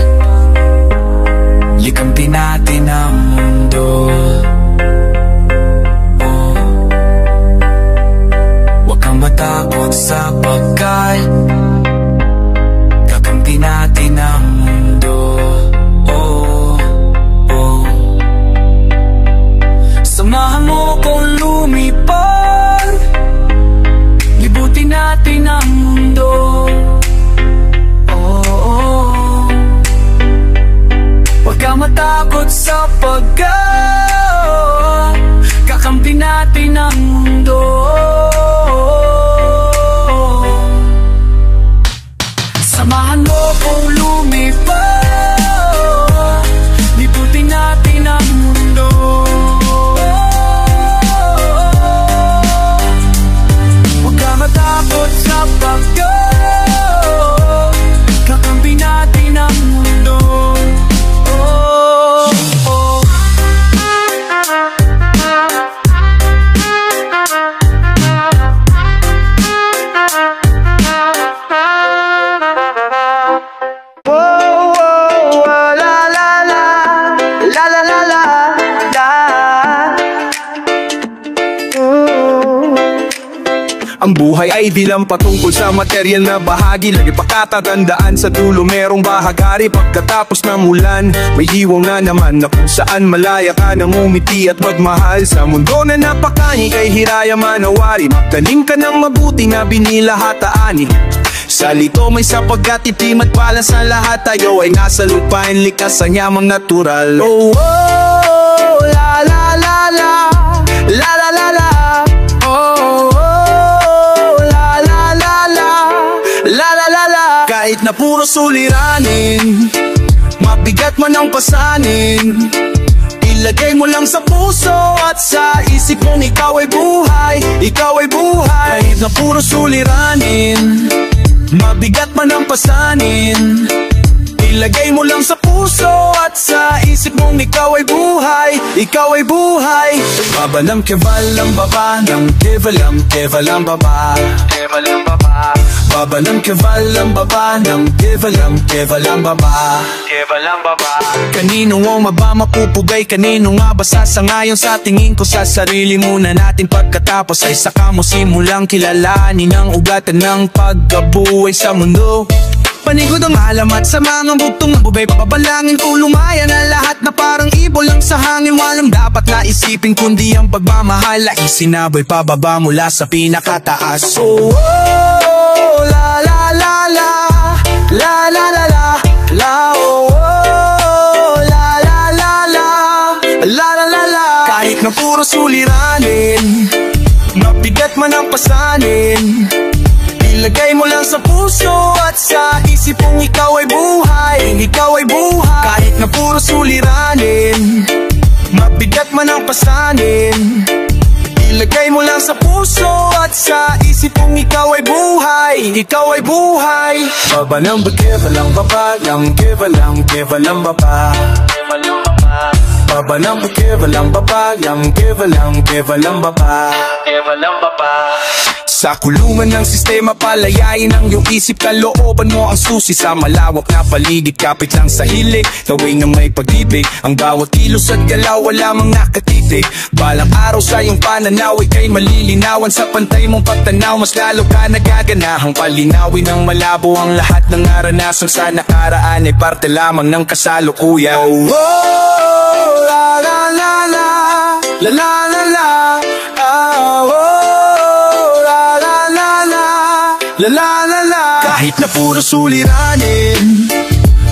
Likampihin natin ang mundo. Matakot sapagkat kakampi natin ang mundo. Samahan mo kong lumipad. Libutin natin ang mundo. Huwag ka matakot sapagkat kakampi natin ang mundo. Samahan mo kong lumipad. Libutin natin ang mundo. Huwag ka matakot sapagkat kakampi natin ang mundo. Ang buhay ay di lang patungkol sa material na bahagi. Lagi pakatatandaan sa dulo merong bahagari. Pagkatapos ng ulan, may hiwang na naman na kung saan malaya ka nang umiti at magmahal. Sa mundo na napakani kay Hiraya Manawari, magtanim ka ng mabuti na binilahataan. Sa lito may sapagkat itim at balance na lahat. Tayo ay nasa lupain, likas ang yamang natural. Oh, oh, la la la la, la la la la. Oh, oh, la la la la, la la la la. Kahit na puro suliranin, mabigat man ang pasanin, ilagay mo lang sa puso at sa isip mong ikaw ay buhay, ikaw ay buhay. Kahit na puro suliranin, mabigat man ang pasanin, ilagay mo lang sa puso at sa isip mong ikaw ay buhay, ikaw ay buhay. Babalam kevalam baba ng kevalam, kevalam baba, kevalam baba. Babalam kevalam baba ng kevalam, kevalam baba, kevalam baba. Kanino ang mapupugay, kanino nga ba sasangayon? Sa tingin ko sa sarili muna natin, pagkatapos ay saka mo simulang kilalanin ang ugatan ng pagkabuhay sa mundo. Panigod ang alamat sa mga buktong bubay, papabalangin kung lumayan ang lahat na parang ibon lang sa hangin. Walang dapat na isipin kundi ang pagmamahal ay isinaboy pababa mula sa pinakataas. Oh, oh, la la la la, la la la la, la oh, oh, la la la la, la la la la. Kahit na puro suliranin, mabigat man ang pasanin, ilagay mo lang sa puso at sa isip mong ikaw ay buhay, ikaw ay buhay. Kahit na puro suliranin, mabigat man ang pasanin, ilagay mo lang sa puso at sa isip mong ikaw ay buhay, ikaw ay buhay. Baba ng kevalam baba, ng kevalam, kevalam baba, kevalam baba. Baba ng kevalam baba, ng kevalam, kevalam baba, kevalam baba. Sa kulungan ng sistema, palayain ang iyong isip, kalooban mo ang susi sa malawak na paligid. Kapit lang sa hilig, gawin ng may pag-ibig, ang bawat kilos at galaw wala mang nakatitig. Balang araw sa iyong pananaw ika'y malilinawan, sa pantay mong pagtanaw mas lalo ka nagaganahang palinawin ng malabo ang lahat ng naranasan sa nakaraan ay parte lamang ng kasalukuyan. Oh, oh, la la la la, la la la la, oh, oh. La la la la. Kahit na puro suliranin,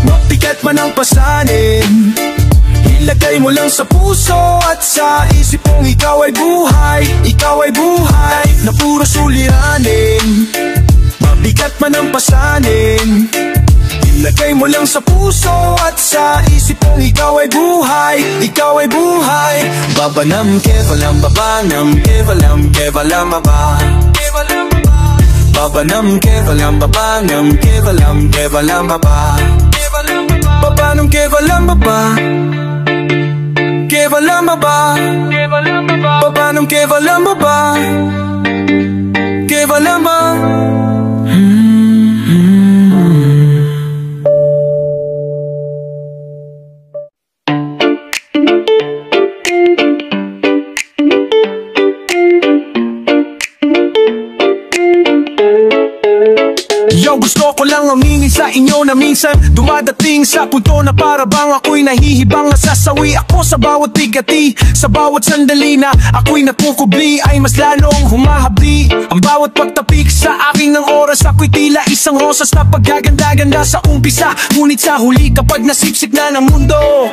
mabigat man ang pasanin, ilagay mo lang sa puso at sa isip mong ikaw ay buhay, ikaw ay buhay. Kahit na puro suliranin, mabigat man ang pasanin, ilagay mo lang sa puso at sa isip mong ikaw ay buhay, ikaw ay buhay. Baba ng kevalam baba, ng kevalam, kevalam baba, kevalam baba. Baba ng kevalam baba, ng kevalam, kevalam baba, kevalam baba. Baba ng kevalam baba, kevalam baba, kevalam baba. Baba ng kevalam baba, kevalam baba. Gusto ko lang aminin sa inyo na minsan dumadating sa punto na para bang ako'y nahihibang, nasasawi ako sa bawat bigati, sa bawat sandali na ako'y nakukubli ay mas lalong humahabli. Ang bawat pagtapik sa akin ng oras, ako'y tila isang rosas na paggaganda-ganda sa umpisa, ngunit sa huli kapag nasipsip na ng mundo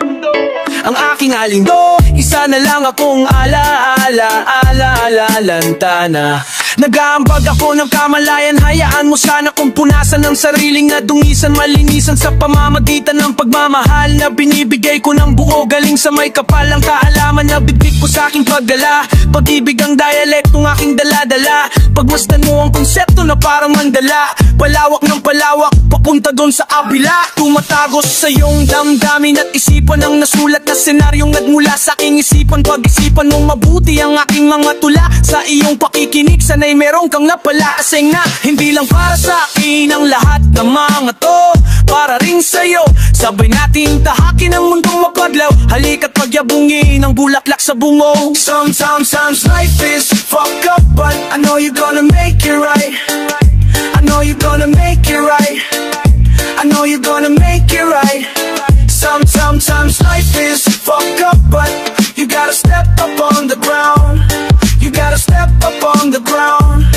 ang aking alindo, isa na lang akong ala-ala-ala-ala-lantana. Nag-aambag ako ng kamalayan, hayaan mo sana kung punasan ng sariling nadungisan, malinisan sa pamamagitan ng pagmamahal na binibigay ko ng buo, galing sa may kapalang kaalaman na bibig ko sa aking pagdala. Pag-ibig ang dialektong aking dala-dala, pagmasdan mo ang konsepto na parang mandala, palawak ng palawak papunta doon sa abila. Tumatagos sa iyong damdamin at isipan ang nasulat na senaryong nagmula sa aking isipan. Pag-isipan mong mabuti ang aking mga tula, sa iyong pakikinig sanay meron kang napalaasing na hindi lang para sa akin ang lahat ng mga to, para rin sa'yo. Sabay natin tahakin ang mundong maglaw, halika't pagyabungin ang bulaklak sa bungo. Sometimes life is fucked up, but I know you're gonna make it right. I know you're gonna make it right. I know you're gonna make it right. Sometimes life is fucked up, but you gotta step up on the ground. You gotta step up on the ground.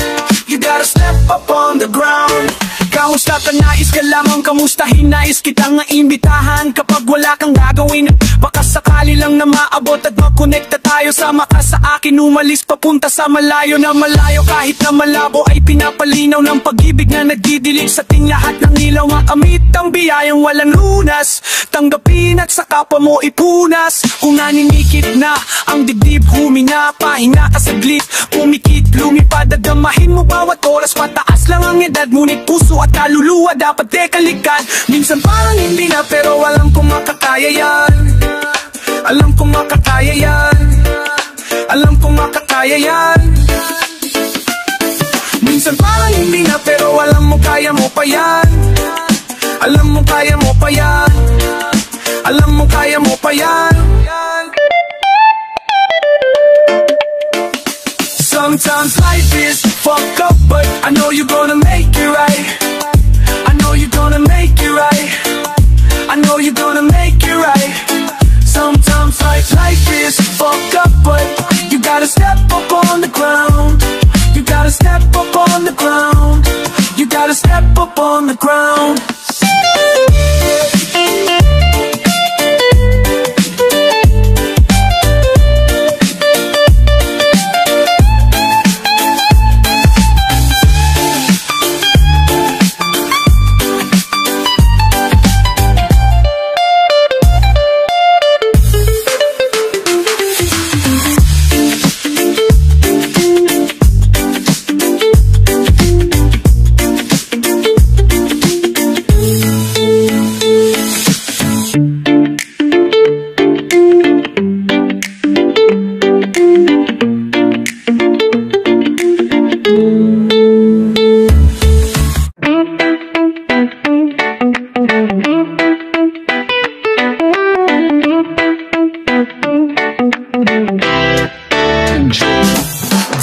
You gotta step up on the ground. Kamusta ka, nais ka lamang kamustahin, nais kitang imbitahan. Kapag wala kang gagawin, baka sakali lang na maabot at makonekta tayo. Sama ka sa akin, umalis papunta sa malayo na malayo. Kahit na malabo ay pinapalinaw ng pag-ibig na nagdidilig sa ating lahat ng ilaw. Makamit ang biyayang walang lunas, tanggapin at sa kapwa mo ipunas. Kung naninikit na ang dibdib, humina, pahinga ka saglit. Pumikit, lumipad, damahin mo bawat oras. Pataas lang ang edad, ngunit puso at kaluluwa dapat dekalikan. Minsan parang hindi na, pero alam kong makakaya yan. Alam kong makakaya yan. Alam kong makakaya yan. Minsan parang hindi na, pero alam mo kaya mo pa yan. Alam mo kaya mo pa yan. Alam mo kaya mo pa yan. Sometimes life is fucked up, but I know you're gonna make it right. I know you're gonna make it right. I know you're gonna make it right. Sometimes life is fucked up, but you gotta step up on the ground. You gotta step up on the ground. You gotta step up on the ground.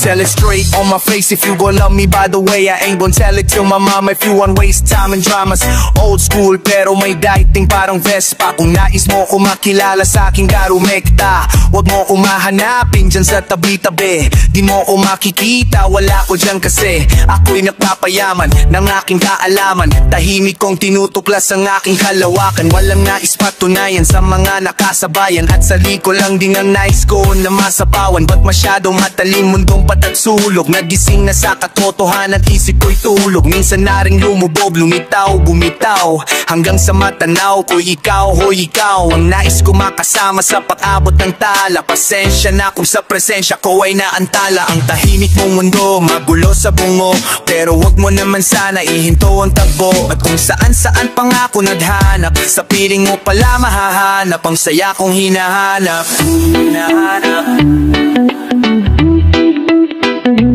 Tell it straight on my face if you gon' love me. By the way, I ain't gon' tell it to my mama if you want waste time and dramas. Old school pero may dating parang Vespa. Kung nais mo ko makilala sa aking garumekta, wag mo ko mahanapin dyan sa tabi-tabi. Di mo ko makikita, wala ko dyan kasi ako'y nagpapayaman ng aking kaalaman. Tahimik kong tinutuklas ang aking kalawakan. Walang nais patunayan sa mga nakasabayan. At sa liko lang din ang nais ko na masapawan. Ba't masyado matalim mundong patagsulog? Nagising na sa katotohanan, isip ko'y tulog. Minsan na rin lumubob, lumitaw, bumitaw, hanggang sa matanaw ko'y ikaw, hoy ikaw ang nais ko makasama sa pag-abot ng tala. Pasensya na kung sa presensya ko ay naantala. Ang tahimik mong mundo, magulo sa bungo, pero wag mo naman sana ihinto ang tagbo. At kung saan-saan pa nga ako naghanap, sa piling mo pala mahahanap ang saya kong hinahanap. Hinahanap,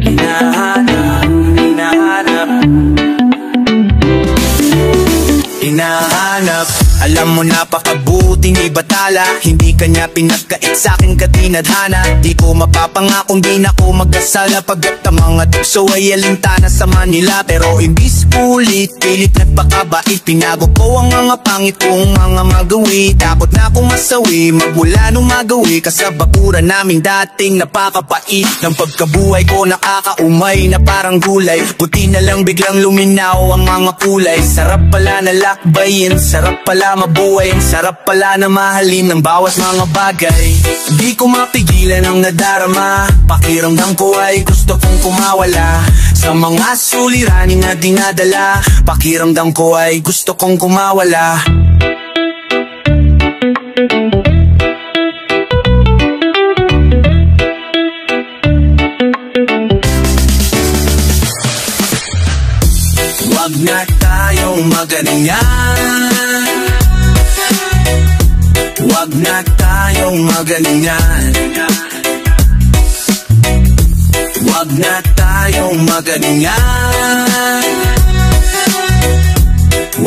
hinahanap, hinahanap, hinahanap. Alam mo napakabuting ibatala, hindi kanya pinagkait sa'king katinadhana. Di ko mapapangakong di na ko mag-asala pagkat ang mga tukso ay alintana sa Manila. Pero imbis ulit, pilit nagpakabait, pinago ko ang mga pangit kong mga magawi. Takot na akong masawi, magmula nung magawi ka sa bakura naming dating napakapait. Ng pagkabuhay ko nakakaumay na parang gulay, puti na lang biglang luminaw ang mga kulay. Sarap pala na lakbayin, sarap pala mabuhay, ang sarap pala na mahalin ng bawat mga bagay. Di ko mapigilan ang nadarama, pakiramdam ko ay gusto kong kumawala sa mga suliranin na dinadala. Pakiramdam ko ay gusto kong kumawala. Wag na tayong magalingan, wag na tayong magalingan, wag na tayong magalingan,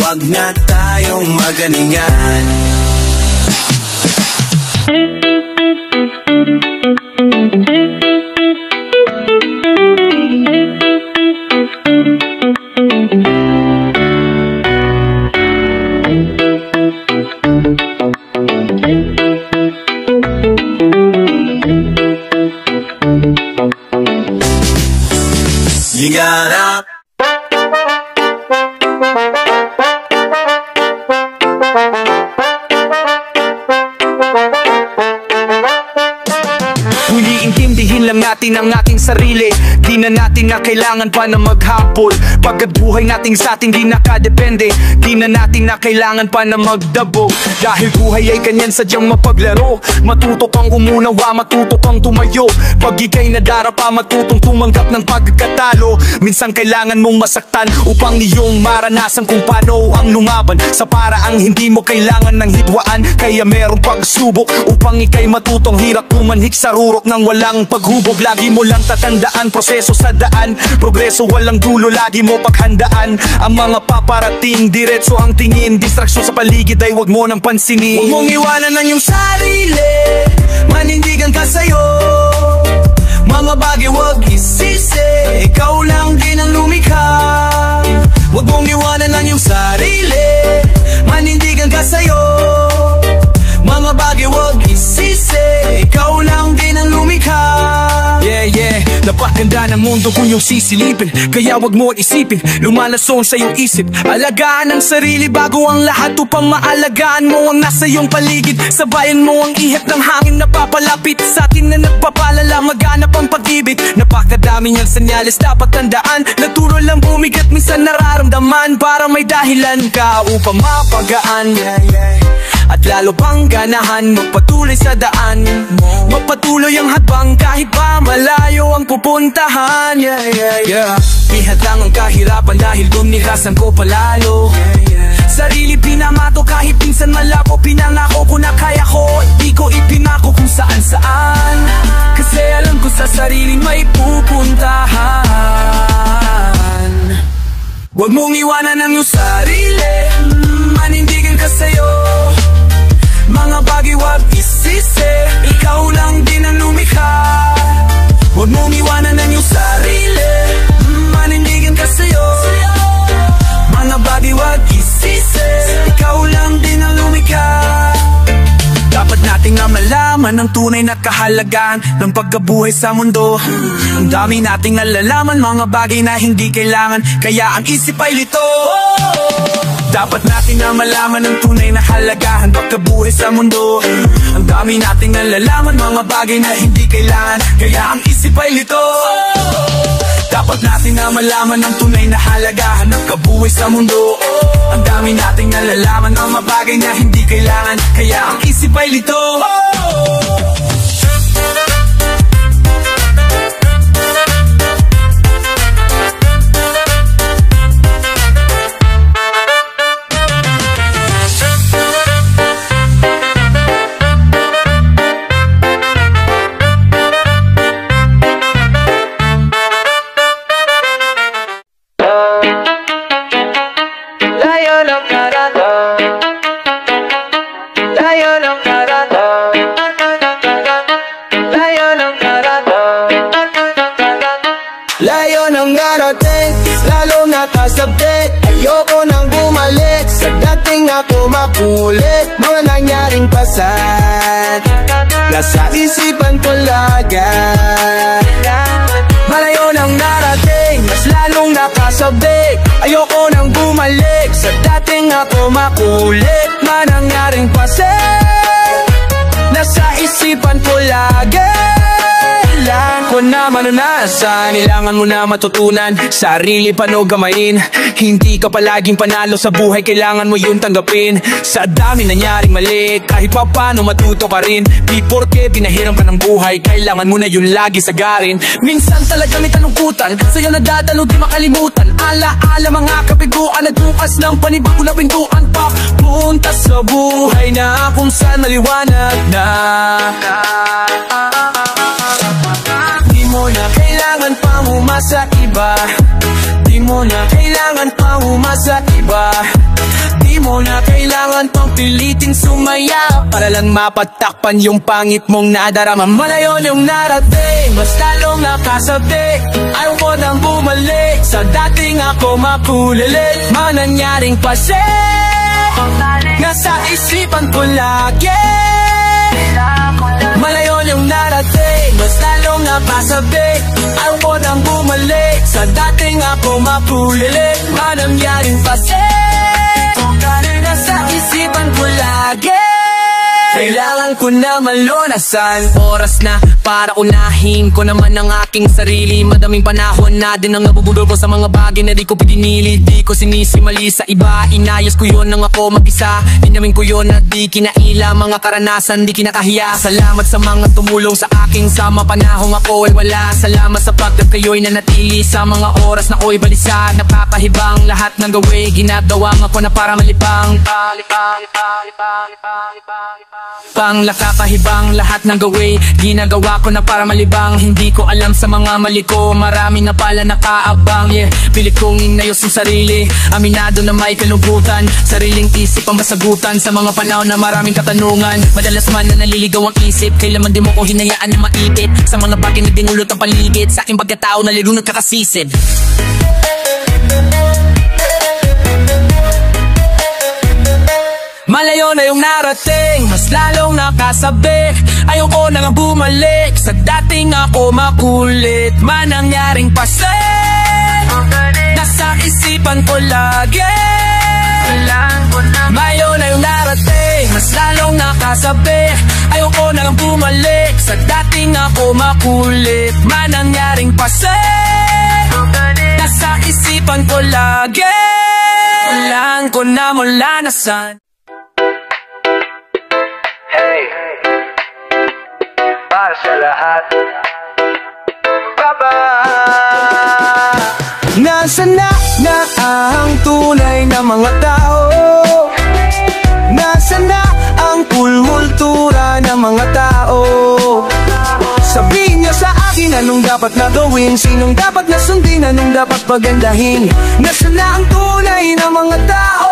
wag na tayong magalingan. You gotta Iintindihin lang natin ang ating sarili. Di na natin na kailangan pa na maghabol. Pagkat buhay natin sa ating di nakadepende. Di na natin na kailangan pa na magdabog. Dahil buhay ay kanyan sadyang mapaglaro. Matuto kang umunawa, matuto kang tumayo. Pag ika'y nadarapa, matutong tumanggap ng pagkatalo. Minsan kailangan mong masaktan upang iyong maranasan kung paano ang lumaban. Sa paraang hindi mo kailangan ng hidwaan. Kaya merong pagsubok upang ika'y matutong hirap pumanhik sa rurok ng walang paghubog. Lagi mo lang tatandaan, proseso sa daan. Progreso walang dulo, lagi mo paghandaan. Ang mga paparating, diretso ang tingin. Distraksyon sa paligid ay wag mo nang pansinin. Huwag mong iwanan ang iyong sarili, manindigan ka sa'yo. Mga bagay wag isisi, ikaw lang din ang lumikha. Huwag mong iwanan ang iyong sarili, manindigan ka sa'yo. Mga bagay wag isisi, ikaw lang din ang lumikha. Yeah, napakaganda ng mundo kung yung sisilipin. Kaya wag mo isipin, lumalason sa iyong isip. Alagaan ang sarili bago ang lahat upang maalagaan mo ang nasa iyong paligid. Sabayan mo ang ihip ng hangin na papalapit sa atin na nagpapalala, maganap ang pag-ibig. Napakadami niyang senyales dapat tandaan. Naturo lang bumigat, minsan nararamdaman. Para may dahilan ka upang mapagaan. At lalo pang ganahan, magpatuloy sa daan. Magpatuloy ang hadbang kahit pa malayo ang pupuntahan. Ihadlang ang kahirapan dahil dumikasan ko palalo. Sarili pinamato kahit pinsan malabo. Pinangako ko na kaya ko, di ko ipinako kung saan saan. Kasi alam ko sa sarili may pupuntahan. Huwag mong iwanan ang iyong sarili, manindigan ka sa'yo. Mga bagay wag isisi, ikaw lang din ang lumikha. Huwag mong iwanan ang iyong sarili, manindigan ka sa'yo. Mga bagay wag isisi, ikaw lang din ang lumikha. Dapat nating na malaman ang tunay na kahalagahan ng pagkabuhay sa mundo. Ang dami nating nalalaman, mga bagay na hindi kailangan, kaya ang isip ay lito. Dapat natin na malaman ang tunay na halagahan pagkabuhay sa mundo. Ang dami nating nalalaman, mga bagay na hindi kailangan, kaya ang isip ay lito. Dapat natin na malaman ang tunay na halagahan ng kabuhay sa mundo. Ang dami nating nalalaman, mga bagay na hindi kailangan, kaya ang isip ay lito. Layo ng narating, lalo nakasabit. Ayoko nang bumalik sa dating ako makulit. Mga nangyaring pasat, nasa isipan ko lagay. Malayo ng narating, mas lalong nakasabik. Ayoko nang bumalik sa dating ako makulit. Mga nangyaring pasat, nasa isipan ko lagay. Kailangan ko na mananasan, kailangan mo na matutunan. Sarili paano gamayin, hindi ka palaging panalo sa buhay, kailangan mo yun tanggapin. Sa dami nangyaring mali, kahit pa paano matuto pa rin. Di porke pinahiram ka ng buhay, kailangan mo na yun lagi sagarin. Minsan talaga may talungkutan, sa'yo nadadalo di makalimutan. Ala-ala mga kapiguan, nagbukas ng panibago na pintuan. Papunta sa buhay na kung saan maliwanag na. Di mo na kailangan pang umasa iba. Di mo na kailangan pang umasa iba. Di mo na kailangan pang pilitin sumaya para lang mapagtakpan yung pangit mong nadarama. Malayo yung narating, mas lalong nakasabi. Ayaw ko nang bumalik sa dating ako makulilit. Manangyaring pase, nasa isipan ko lagi. Malayo yung narating, mas lalong nakasabi. Ayaw ko nang bumalik sa dating ako makulilit. Manangyaring pase, nasa isipan ko lagi. Kailangan ko na malunasan. Oras na para unahin ko naman ang aking sarili. Madaming panahon na din ang nabubudol ko sa mga bagay na di ko pinili. Di ko sinisimali sa iba, inayos ko yun nang ako mag-isa. Dinamin ko yun at di kinaila, mga karanasan di kinakahiya. Salamat sa mga tumulong sa aking sama panahong ako ay wala. Salamat sa pagkat kayo'y nanatili sa mga oras na ako'y balisa. Napapahibang lahat ng gawin, ginagawang ako na para malipang. Nakakahibang lahat ng gawin, ginagawa ko na para malibang. Hindi ko alam sa mga mali ko, marami na pala nakaabang. Yeah, pilit kong inayos ang sarili, aminado na may kalungkutan. Sariling isip ang masagutan sa mga panahon na maraming katanungan. Madalas man na naliligaw ang isip, kailanman di mo ko hinayaan na maipit sa mga bagay na dingulot ang paligid. Sa aking pagkatao na lirunod kakasisid. Malayo na yung narating, mas lalong nakasabi. Ayoko na nga bumalik sa dating ako makulit. Manangyaring pase, nasa isipan ko lagi. Malayo na yung narating, mas lalong nakasabi. Ayoko na nga bumalik sa dating ako makulit. Manangyaring pase, nasa isipan ko lagi. Kailangan ko na mulanasan. Para sa lahat, Baba. Nasaan na ang tunay na mga tao? Nasaan na ang kultura ng mga tao? Sabihin niyo sa akin anong dapat na gawin, sinong dapat na sundin, anong dapat pagandahin. Nasaan na ang tunay na mga tao?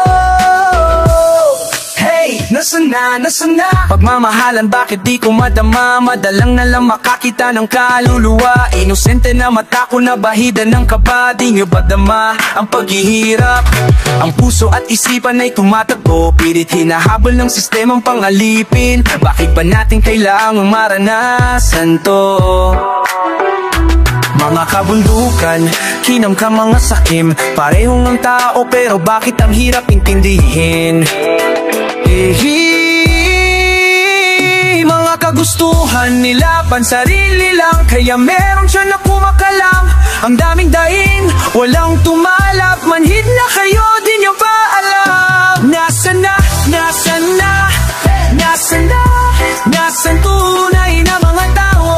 Nasaan na pagmamahalan, bakit di ko madama? Madalang na lang makakita ng kaluluwa. Inosente na mata ko na bahida ng kaba. Di nyo ba dama ang paghihirap? Ang puso at isipan ay tumatakbo, pilit hinahabol ng sistemang pangalipin. Bakit ba natin kailangang maranasan to? Mga kabundukan, kinamkam mga sakim, parehong ng tao pero bakit ang hirap intindihin? Mga kagustuhan nila pansarili lang, kaya meron siya na kumakalam. Ang daming daing, walang tumalab. Manhid na kayo, di nyo ba alam? Nasaan tunay na mga tao?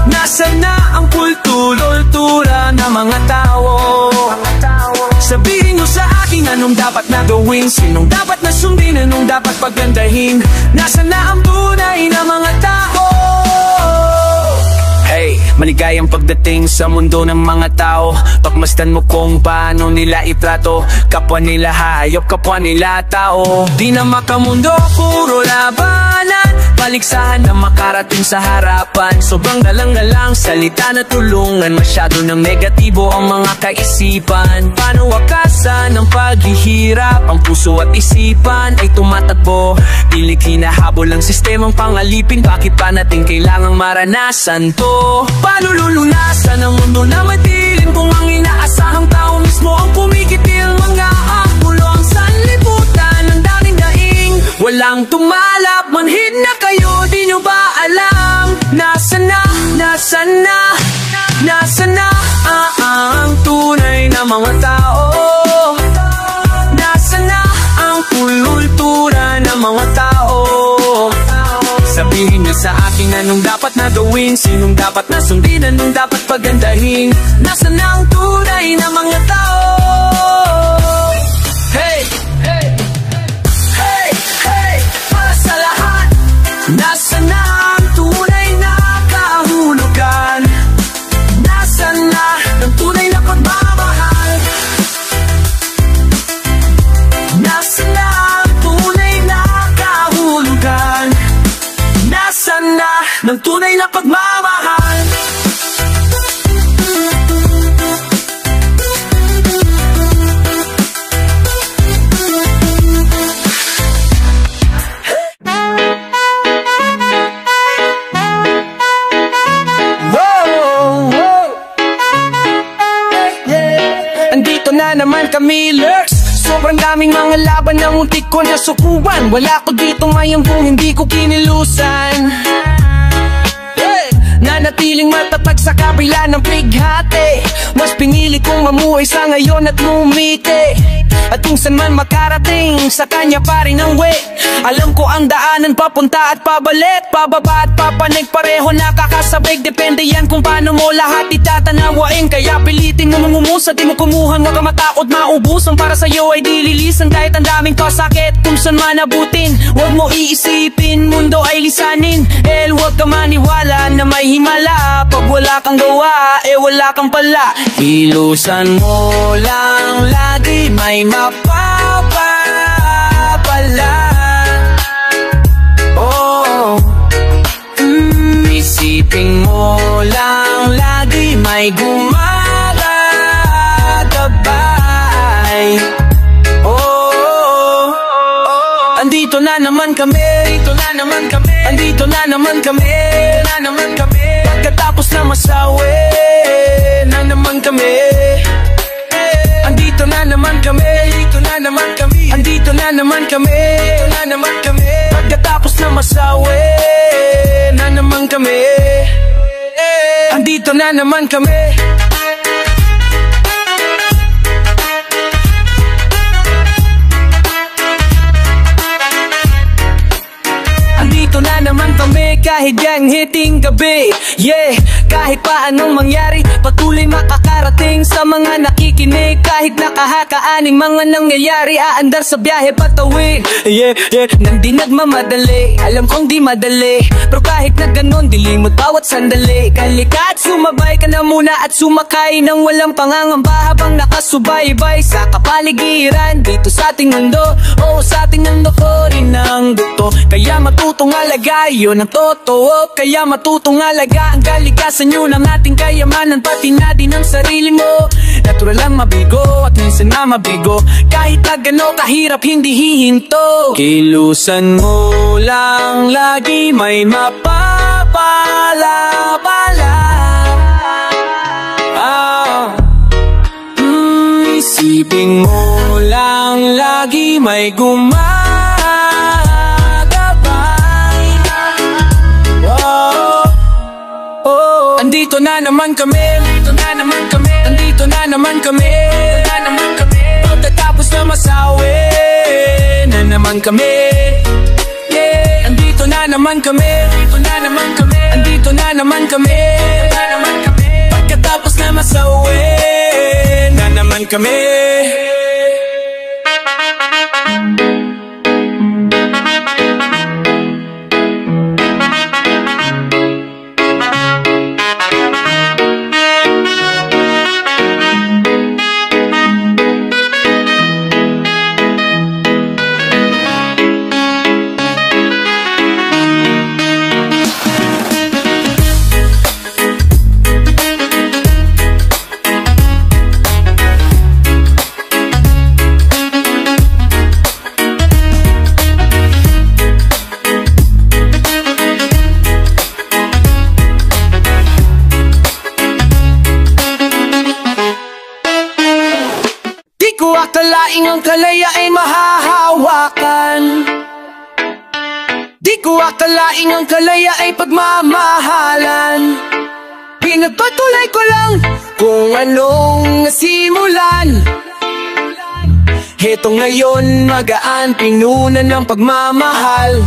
Nasaan na ang kultura ng mga tao? Sabihin nyo sa akin anong dapat na gawin, sinong dapat na sundin, anong dapat paggandahin. Nasaan na ang tunay na mga tao? Hey, maligayang pagdating sa mundo ng mga tao. Pagmasdan mo kung paano nila itrato, kapwa nila hayop, kapwa nila tao. Di na makamundo, puro labanan, paligsahan na makarating sa harapan. Sobrang galang-galang salita na tulungan, masyado ng negatibo ang mga kaisipan. Paano wakasan ang paghihirap? Ang puso at isipan ay tumatakbo, pilit hinahabol ang sistemang pangalipin. Bakit pa natin kailangang maranasan to? Paano lulunasan ang mundo na madilim kung ang inaasahang tao mismo ang pumikitil? Mga akulo ang sanlibutan, ang daming daing, walang tumalab. Manhid na kayo, di nyo ba alam? Nasaan na ang tunay na mga tao? Nasaan na ang kultura ng mga tao? Sabihin niyo sa akin anong dapat na gawin, sinong dapat na sundin, anong dapat pagandahin. Nasaan na ang tunay na mga tao? Hey, hey, hey, hey, para sa lahat. Nasaan na ang tunay na kahulugan? Nasaan na ang tunay na pagmamahal? sobrang daming mga laban na muntik ko na sukuan. Wala ko dito ngayon kung hindi ko kinilusan. Nanatiling matatag sa kabila ng bighati. Mas pinili kong mamuhay sa ngayon at lumiti. At kung saan man makarating, sa kanya pa rin ang way. Alam ko ang daanan papunta at pabalik, pababa at papanig, pareho nakakasabig. Depende yan kung paano mo lahat itatanawain. Kaya pilitin mo mangumusa, di mo kumuhan. Huwag ka matakot maubusan, para sa'yo ay dililisan. Kahit ang daming pasakit, kung saan man abutin. Huwag mo iisipin, mundo ay lisanin. Huwag ka maniwala na may himala. Pag wala kang gawa, wala kang pala. Kilusan mo lang lagi, may mapapala. Oh, isipin mo lang lagi, may gumagabay. Oh, andito na naman kami, andito na naman kami, andito na naman kami, na naman kami. Pagkatapos na masawi, na naman kami. Andito na naman kami, andito na naman kami, andito na naman kami, andito na naman kami. Pagkatapos na masawi, na naman kami. Andito na naman kami. Andito na naman kami kahit yang hiting gabi. Yeah, kahit pa anong mangyari, patuloy makakarating sa mga nakikinig. Kahit nakahakaaning mga nangyayari, aandar sa biyahe patawid. Yeah, yeah, nang di nagmamadali, alam kong di madali, pero kahit na ganon, dilimot bawat sandali. Kalika at sumabay ka na muna at sumakay nang walang pangangamba habang nakasubaybay sa kapaligiran dito sa ating mundo. Oo, sa ating mundo ko rin ang duto. Kaya matutong alaga, yun ang totoo. Kaya matutong alaga ang kaligasan nyo ng ating kayamanan, pati na din ang sarili mo. Natural lang mabigo at minsan na mabigo, kahit na gano'n kahirap hindi hihinto. Kilusan mo lang lagi, may mapapala-pala. Isipin mo lang lagi, may gumagabay. Andito na naman kami, andito na naman kami, andito na naman kami, na naman kami. Pagkatapos na masawi, na naman kami. Yeah, andito na naman kami, andito na naman kami, andito na naman kami, na naman kami. Pagkatapos na masawi, na naman kami. Akalaing ang kalaya ay mahahawakan. Di ko akalaing ang kalaya ay pagmamahalan. Pinagpatuloy ko lang kung anong nasimulan. Heto ngayon magaan, pinunan ng pagmamahal.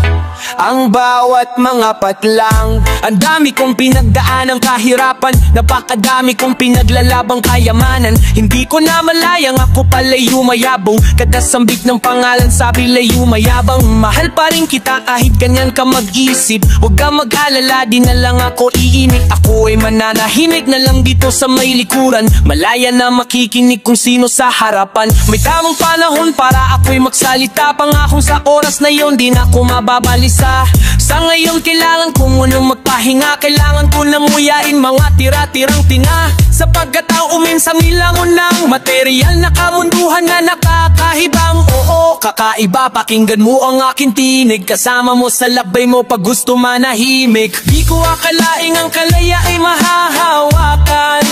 Ang bawat mga patlang, ang dami kong pinagdaan ng kahirapan, napakadami kong pinaglalabang kayamanan. Hindi ko na malayang ako pala'y yumayabong, kadasambit ng pangalan sabi la'y yumayabang. Mahal pa rin kita kahit ganyan ka mag-isip, huwag ka mag-alala, di na lang ako iinit. Ako ay mananahimik na lang dito sa may likuran, malaya na makikinig kung sino sa harapan. May tamang panahon para ako'y magsalita, pangakong sa oras na yon di na ako mababalisa. Sa ngayon kailangan ko munang magpahinga, kailangan ko na muyain mga tira-tirang tina, sapagkat ang uminsang nilangon ng material na kamunduhan na nakakahibang. Oo, kakaiba, pakinggan mo ang aking tinig, kasama mo sa labay mo pag gusto manahimik. Di ko akalaing ang kalaya ay mahahawakan.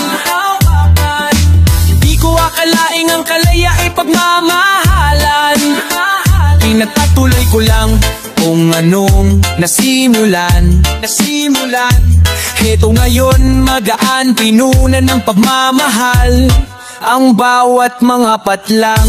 Di ko akalaing ang kalaya ay pagmamahal. pinagpatuloy ko lang kung anong nasimulan. Heto ngayon magaan, pinunan ng pagmamahal ang bawat mga patlang.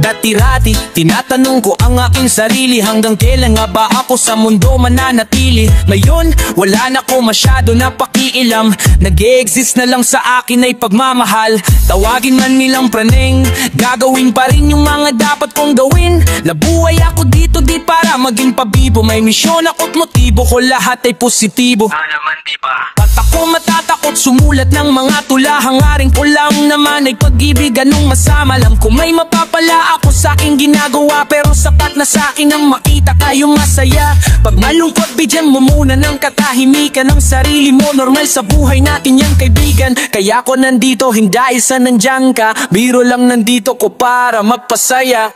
Dati-rati, tinatanong ko ang aking sarili, hanggang kailan nga ba ako sa mundo mananatili? Ngayon, wala na ko masyado na pakialam, nag-e-exist na lang sa akin ay pagmamahal. Tawagin man nilang praneng, gagawin pa rin yung mga dapat kong gawin. Nabuhay ako dito di para maging pabibo, may misyon ako't motibo ko, lahat ay positibo. naman diba? Ba't ako matatakot sumulat ng mga tula? Hangarin ko lang naman ay pag-ibig, anong masama? Alam ko may mapapala ako sa aking ginagawa, pero sapat na sa akin ang makita kayong masaya. Pag malungkot, bigyan mo muna ng katahimikan ng sarili mo, normal sa buhay natin yan kaibigan. Kaya ko nandito, hindi isa nandyan ka, biro lang nandito ko para magpasaya.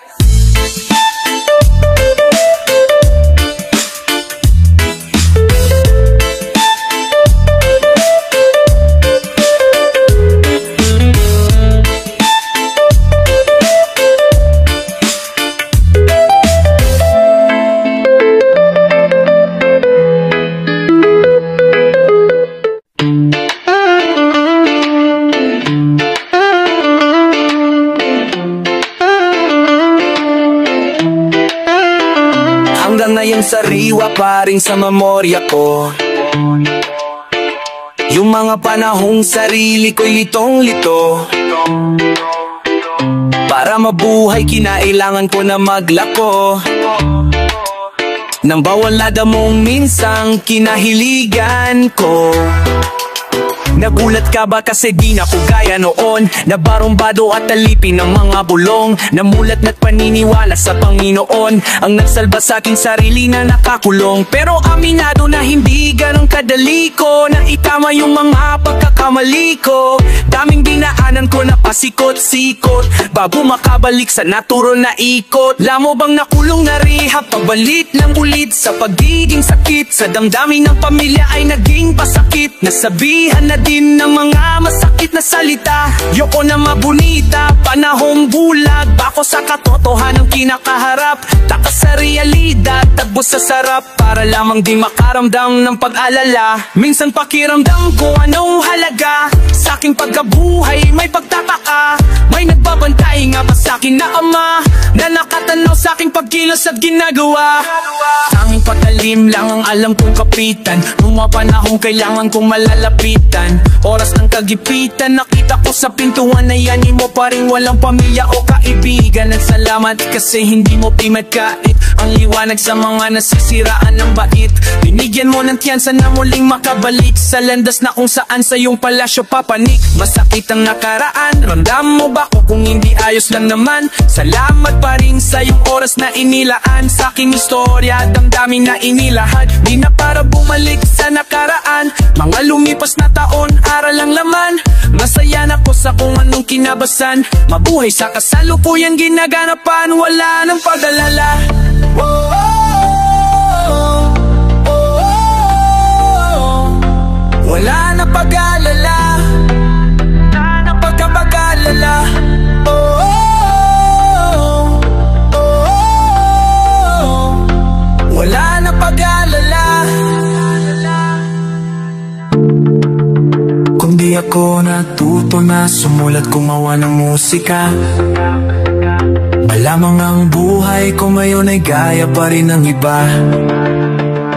Ngayong sariwa pa rin sa memorya ko, yung mga panahong sarili ko'y litong-lito. Para mabuhay kinailangan ko na maglako ng bawal na damong minsang kinahiligan ko. Nagulat ka ba kasi di na ko gaya noon, nabarumbado at alipin ng mga bulong, namulat na't paniniwala sa Panginoon ang nagsalba sa aking sarili na nakakulong. Pero aminado na hindi ganun kadali ko na itama yung mga pagkakamali ko. Daming dinaanan ko na pasikot-sikot bago makabalik sa natural na ikot. Lamo bang nakulong na rehab, pabalik lang ulit sa pagiging sakit, sa damdamin ng pamilya ay naging pasakit. Nasabihan na din ng mga masakit na salita, yoko na mabunita, panahong bulag, bako sa katotohanan kinakaharap. Takas sa realidad, tagbo sa sarap, para lamang di makaramdam ng pag-alala. Minsan pakiramdam ko anong halaga sa aking pagkabuhay, may pagtataka. May nagbabantay nga ba sa akin na ama, na nakatanaw sa aking pagkilos at ginagawa. Tanging patalim lang ang alam kong kapitan, nung mga panahong kailangan kong malalapitan. Oras ng kagipitan, nakita ko sa pintuan na yanin mo pa rin walang pamilya o kaibigan. At salamat kasi hindi mo pinagkait ang liwanag sa mga nasisiraan ng bait. Binigyan mo ng tiyansa na muling makabalik sa landas na kung saan sa iyong palasyo papanik. Masakit ang nakaraan, ramdam mo ba ko kung hindi ayos lang naman? Salamat pa rin sa iyong oras na inilaan sa aking istorya, damdamin na inilahad. Di na para bumalik sa nakaraan, mga lumipas na taon, aral ang laman. Masaya na ko sa kung anong kinabasan, mabuhay sa kasalukuyan ginaganapan, wala nang pag-alala. Wala na pag-alala, wala na pagkapag-alala. Wala na pag-alala. Kung di ako natuto na sumulat, gumawa ng musika, malamang ang buhay ko ngayon ay gaya pa rin ng iba.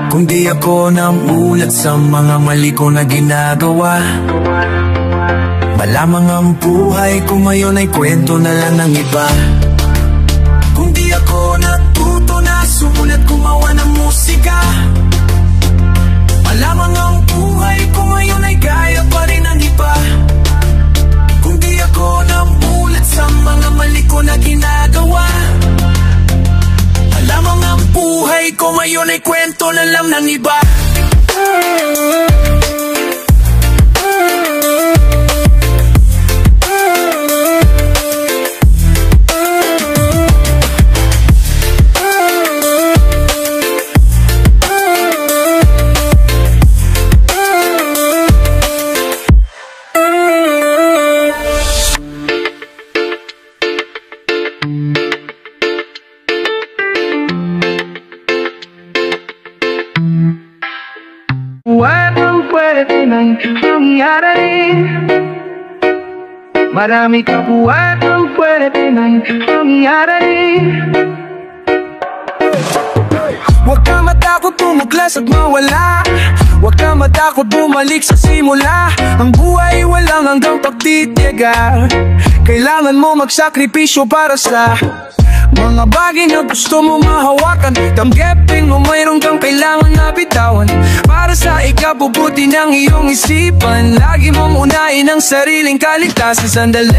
Kung di ako namulat sa mga mali ko na ginagawa, malamang ang buhay ko ngayon ay kwento na lang ng iba. Kung di ako natuto na sumulat, gumawa ng musika, malamang ang buhay ko ngayon ay gaya pa rin ng iba. Kung di ako namulat sa mga mali ko na ginagawa, malamang ang buhay ko ngayon ay kwento na lang ng iba. Walang pwede nang mangyari. Marami ka walang pwede nang mangyari. Huwag ka matakot tumuglas at mawala. Huwag ka matakot bumalik sa simula. Ang buhay walang hanggang pagtitiyaga. Kailangan mo magsakripisyo para sa mga bagay na gusto mo mahawakan. Tanggapin mo mayroon kang kailangan na bitawan para sa ikabubuti ng iyong isipan. Lagi mong unahin ang sariling kaligtasan. Sandali,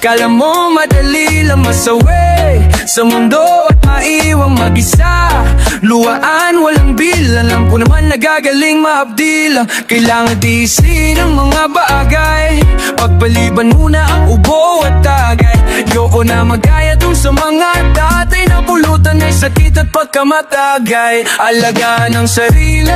kala mo madali lang masawi sa mundo at maiwang mag-isa. Luwaan, walang bilang. Alam ko naman nagagaling maabdilang. Kailangan tiisin ang mga bagay. Pagpaliban muna ang ubo at tagay. Yoko na magaya dun sa mga dati na pulutan ay sakit at pagkamatagay. Alagaan ang sarili,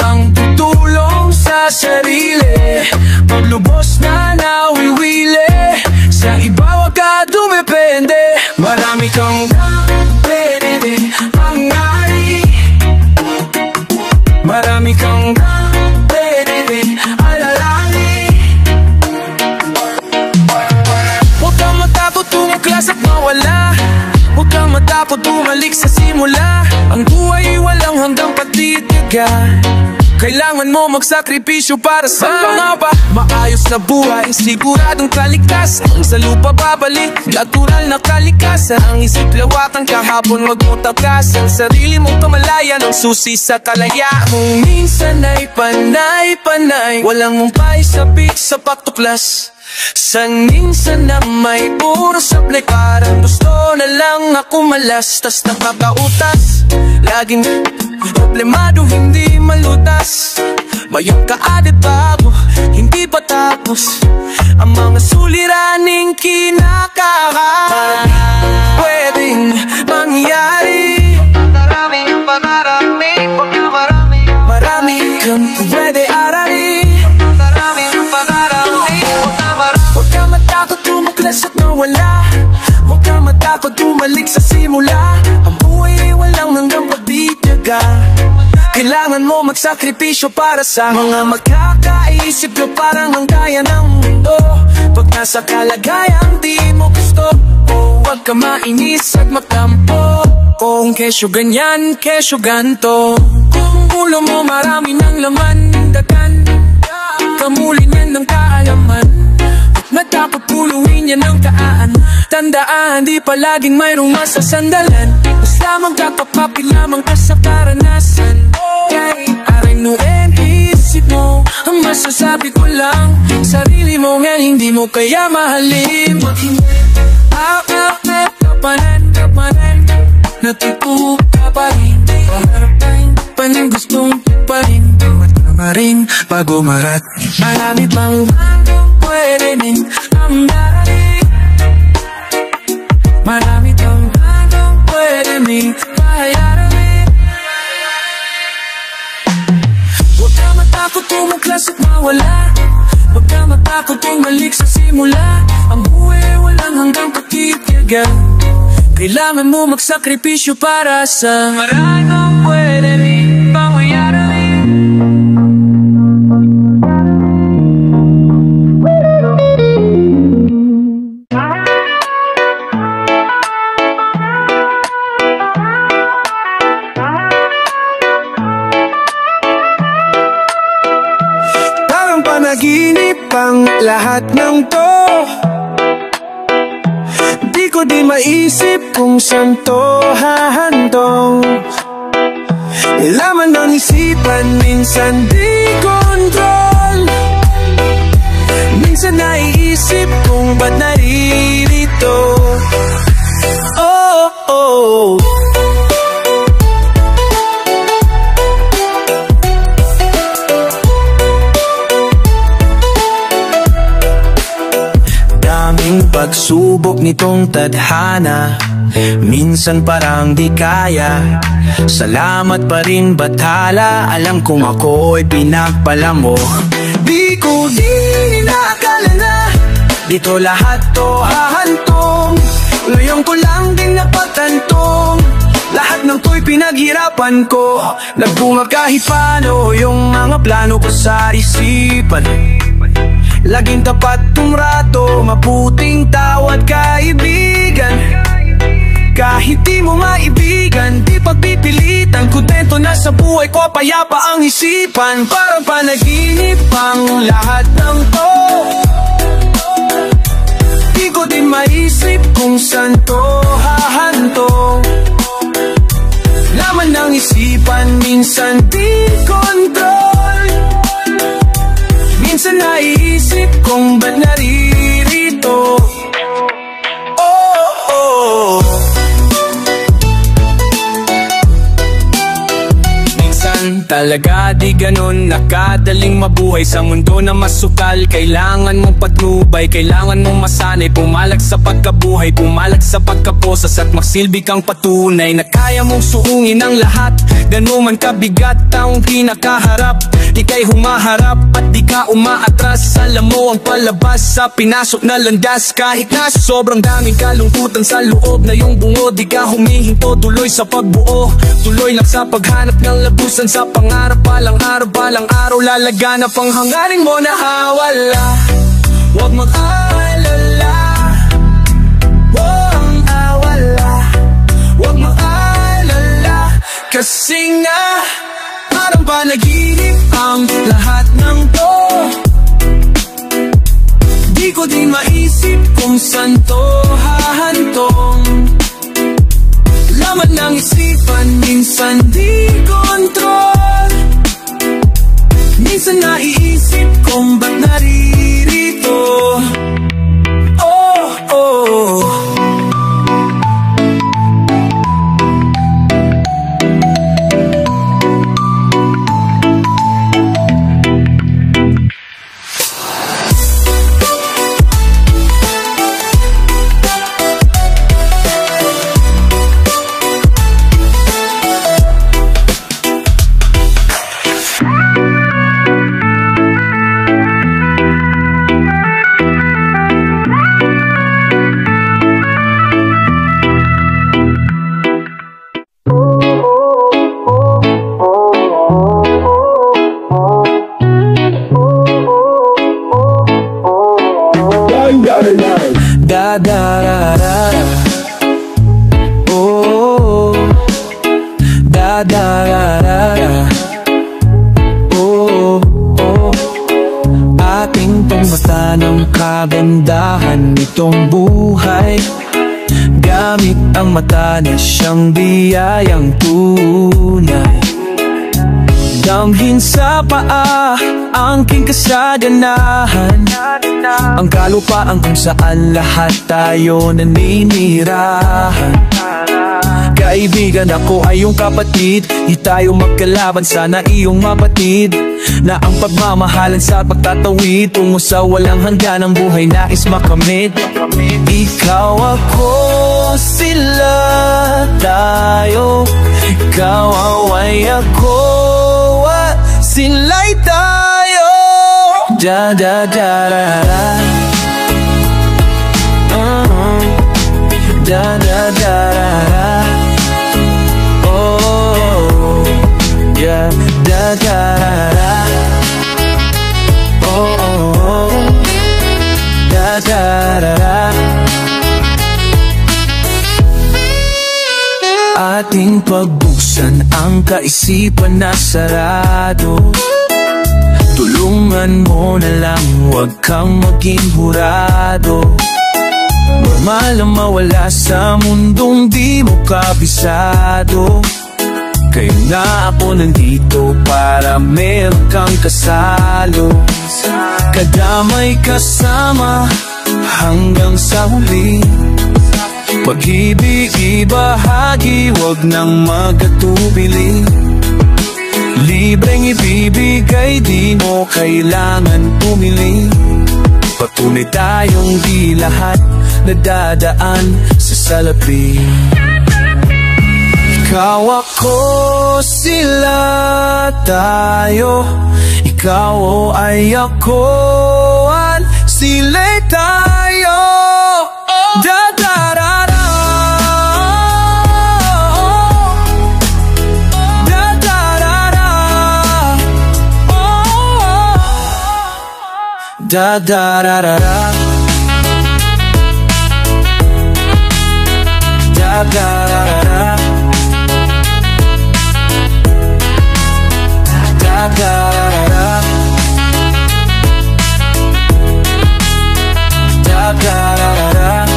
ang tutulong sa sarili. Paglubos na nawiwili, sa iba wag ka dumepende. Marami kang pwede mangyari. Marami kang pwede alalani. Huwag kang matakot tumuklas at mawala. Huwag kang matakot bumalik sa simula. Ang buhay walang hanggang pagtitiyaga. Kailangan mo magsakripisyo para sa mga ba maayos na buhay, siguradong kaligtasan. Sa lupa babalik, natural na kalikasan. Ang isip lawakan kahapon wag mo takasan. Sarili mong kamalaya ng susi sa kalayaan. Kung minsan ay panay-panay, walang umpay sabik sa pagtuklas. San minsan na may puro sablay, parang gusto na lang ako malas. Tas nakakautas, laging problemado hindi malutas. Mayroon ka adet bago, hindi pa tapos ang mga suliraning kinakaharap. Pwedeng mangyari. Marami ang pangarami, pagkamarami. Marami kang pwede arari. Marami ang pangarami, pagkamarami. Huwag ka matakot tumuklas at mawala. Huwag ka matakot bumalik sa simula. Ang buhay ay walang hanggang pagtitiyaga. Kailangan mo magsakripisyo para sa mga magkakaisip na parang ang kaya ng mundo. Pag nasa kalagayang di mo gusto, huwag ka mainis at magtampo. Kung kesyo ganyan, kesyo ganto. Kung ulo mo marami ng laman, dagan kamulin yan ng kaalaman. Matakot puluin yan ng kaan. Tandaan, di palaging mayroong masasandalan. Basta magkakapapit lamang ka sa karanasan. Aray no rin, isip mo. Ang masasabi ko lang, sarili mo nga hindi mo kaya mahalin. Kapanan natutuwa ka pa rin. Paharapin pa ng gustong pa rin. Tama rin bago marat. Marami pang pwede rin ang darating. Marami pang pwede rin pahayarin. Huwag ka matakot tumuklas at mawala. Huwag ka matakot bumalik sa simula. Ang buhay walang hanggang pagtitiyaga. Kailangan mo magsakripisyo para sa marami pang pwede rin pahayarin. Panaginip ang lahat ng to. Di ko di maisip kung saan to hahantong. Ilaman ng isipan, minsan di control. Minsan naiisip kung ba't naririto. Oh, oh. Pagsubok nitong tadhana, minsan parang di kaya. Salamat pa rin bathala, alam kong ako'y pinagpala mo. Di ko din inaakala na dito lahat to hahantong. Ngayon ko lang din napagtantong Lahat ng to'y pinaghirapan ko, nagbunga kahit paano yung mga plano ko sa isipan. Laging tapat tumrato, mabuting tao at kaibigan. Kahit di mo maibigan, di pagpipilitan, kontento na sa buhay ko, payapa ang isipan. Parang panaginip ang lahat ng to. Di ko din maisip kung saan to hahantong. Laman ng isipan, minsan di kontrol. Minsan naiisip kung ba't naririto. Talaga di ganun, nakadaling mabuhay sa mundo na masukal. Kailangan mong patnubay, kailangan mong masanay, pumalag sa pagkabuhay, pumalag sa pagkaposas, at magsilbi kang patunay na kaya mong suungin ang lahat. Gano'n man kabigat ang kinakaharap, di kay humaharap at di ka umaatras. Alam mo ang palabas sa pinasok na landas. Kahit na sobrang daming kalungkutan sa loob na yung bungo, di ka humihinto, tuloy sa pagbuo, tuloy lang sa paghanap ng labusan sa pangarap. Balang araw lalaganap ang hangarin mo na awala. Huwag mag-alala, huwag awala, huwag mag-alala. Kasi nga parang panaginip ang lahat ng to. Di ko din maisip kung saan to hahantong. Laman ng isipan, minsan di kontrol. Minsan naiisip kung ba't naririto. Oh, oh. Da da da da, oh, da da da da, oh, oh. Ating pambasa ng kagandahan nitong buhay, gamit ang mata na siyang biyayang tunay. Damhin sa paa ang king kasaganahan, ang kalupaan kung saan lahat tayo naninirahan. Kaibigan, ako ay iyong kapatid, di tayo magkalaban, sana iyong mapatid na ang pagmamahalan sa pagtatawid tungo sa walang hanggan, ang buhay nais makamit. Ikaw, ako, sila, tayo. Ikaw, away, ako, sila'y tayo. Da da da da da, da da da da, oh yeah, da da da, oh da da da. Ating pagbuksan ang kaisipan na sarado. Tulungan mo na lang, huwag kang maging hurado. Normal ang mawala sa mundong di mo kabisado. Kaya nga ako nandito para meron kang kasalo. Kadamay kasama hanggang sa huli. Pag-ibig ibahagi, huwag nang magatubili. Libreng ibibigay, di mo kailangan pumili. Patunay tayong di lahat nadadaan sa salapi. Ikaw, ako, sila, tayo. Ikaw o ay ako, at sila'y tayo. Da da da da, Da da da da da. Da da da da da. Da da da da. Da da da da.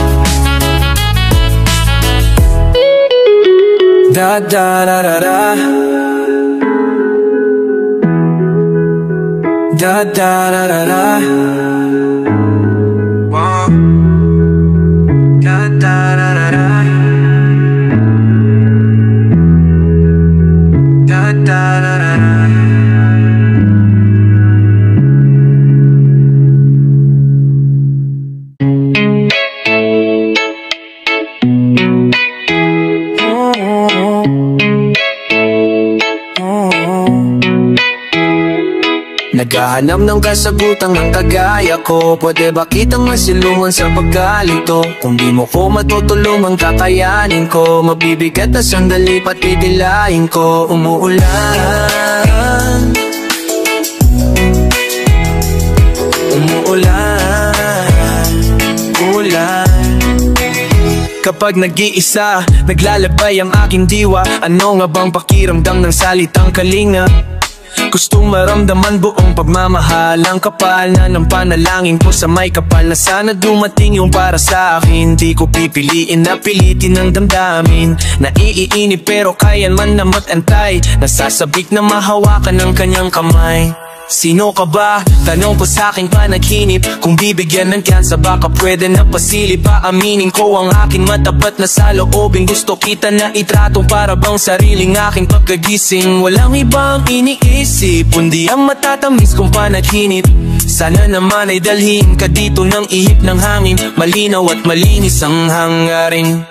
Da da da da da. Da da da da da. Da da da da da. Da da da da da. Naghahanap ng kasagutan ng kagaya ko. Pwede ba kitang masilungan sa pagkalito? Kung di mo ko matutulungan kakayanin ko. Mabibigat na sandali pat pidilain ko. Umuulan, umuulan, ulan. Kapag nag-iisa, naglalabay ang aking diwa. Ano nga bang pakiramdam ng salitang kalinga? Gustong maramdaman buong pagmamahal. Ang kapal na ng panalangin ko sa may kapal na sana dumating yung para sa akin. Di ko pipiliin na pilitin ang damdamin. Naiinip pero kaya man na mag-antay. Nasasabik na mahawakan ng kanyang kamay. Sino ka ba? Tanong ko sa aking panaginip. Kung bibigyan ng tsansa baka pwede na pasilip. Paaminin ko ang aking matapat na saloobin. Gusto kita na itrato para bang sariling aking pagkagising. Walang ibang iniisip kundi ang matatamis kong panaginip. Sana naman ay dalhin ka dito ng ihip ng hangin. Malinaw at malinis ang hangarin.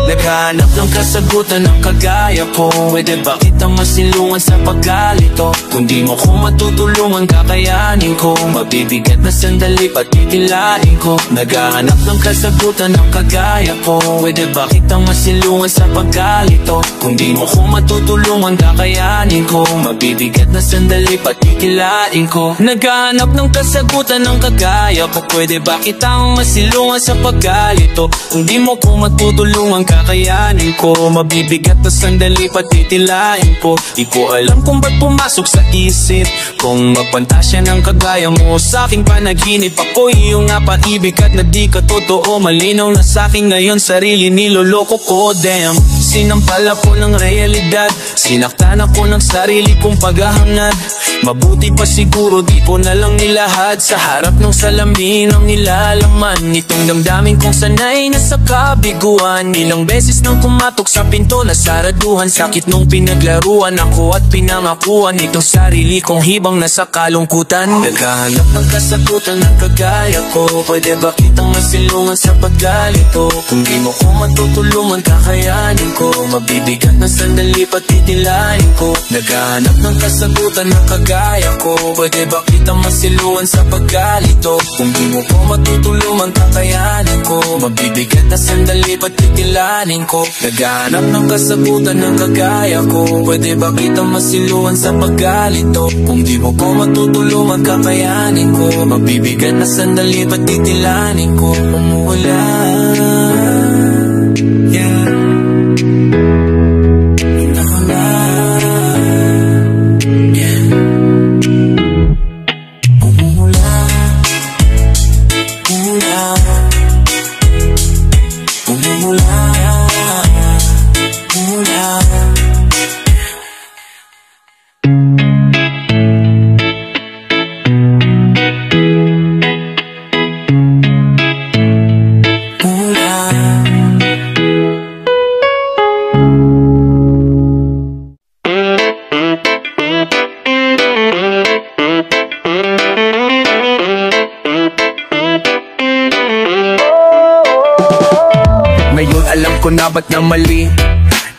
Naghanap ng kasagutan ng kagaya ko. Pwede ba kitang masilungan sa pagkalito? Kung di mo ko matutulungan kakayanin ko. Mabibigat na sandali pat titilain ko. Naghanap ng kasagutan ng kagaya ko. Pwede ba kitang masilungan sa pagkalito? Kung di mo ko matutulungan kakayanin ko. Mabibigat na sandali pat titilain ko. Naghanap ng kasagutan ng kagaya ko. Pwede ba kitang masilungan sa pagkalito? Kung di mo ko matutulungan kakayanin ko. Mabibigat na sandali patitilain ko. Di ko alam kung ba't pumasok sa isip kung magpantasya ng kagaya mo sa aking panaginip. Ako iyong napaibig at na di ka totoo. Malinaw na sa akin ngayon sarili niloloko ko. Damn, sinampala po ng realidad. Sinaktan ako ng sarili kong paghahangad. Mabuti pa siguro di ko na lang nilahad sa harap ng salamin ang nilalaman. Itong damdamin kong sanay na sa kabiguan. Ilang beses nang kumatok sa pinto na saraduhan. Sakit nung pinaglaruan ako at pinangakuan. Itong sarili kong hibang nasa kalungkutan. Naghahanap ng kasagutan ng kagaya ko. Pwede ba kitang masilungan sa pagkalito? Kung di mo ko matutulungan kakayanin ko. Mabibigat na sandali patitilain ko. Naghahanap ng kasagutan ng kagaya ko. Pwede ba kitang masilungan sa pagkalito? Kung di mo ko matutulungan kakayanin ko. Mabibigat na sandali patitilanin ko. Naghahanap ng kasagutan ng kagaya ko. Pwede ba kitang masiluan sa pagkalito? Kung di mo ko matutulungan kakayanin ko. Mabibigat na sandali patitilanin ko. Umuulan, yeah. Ko na ba't na mali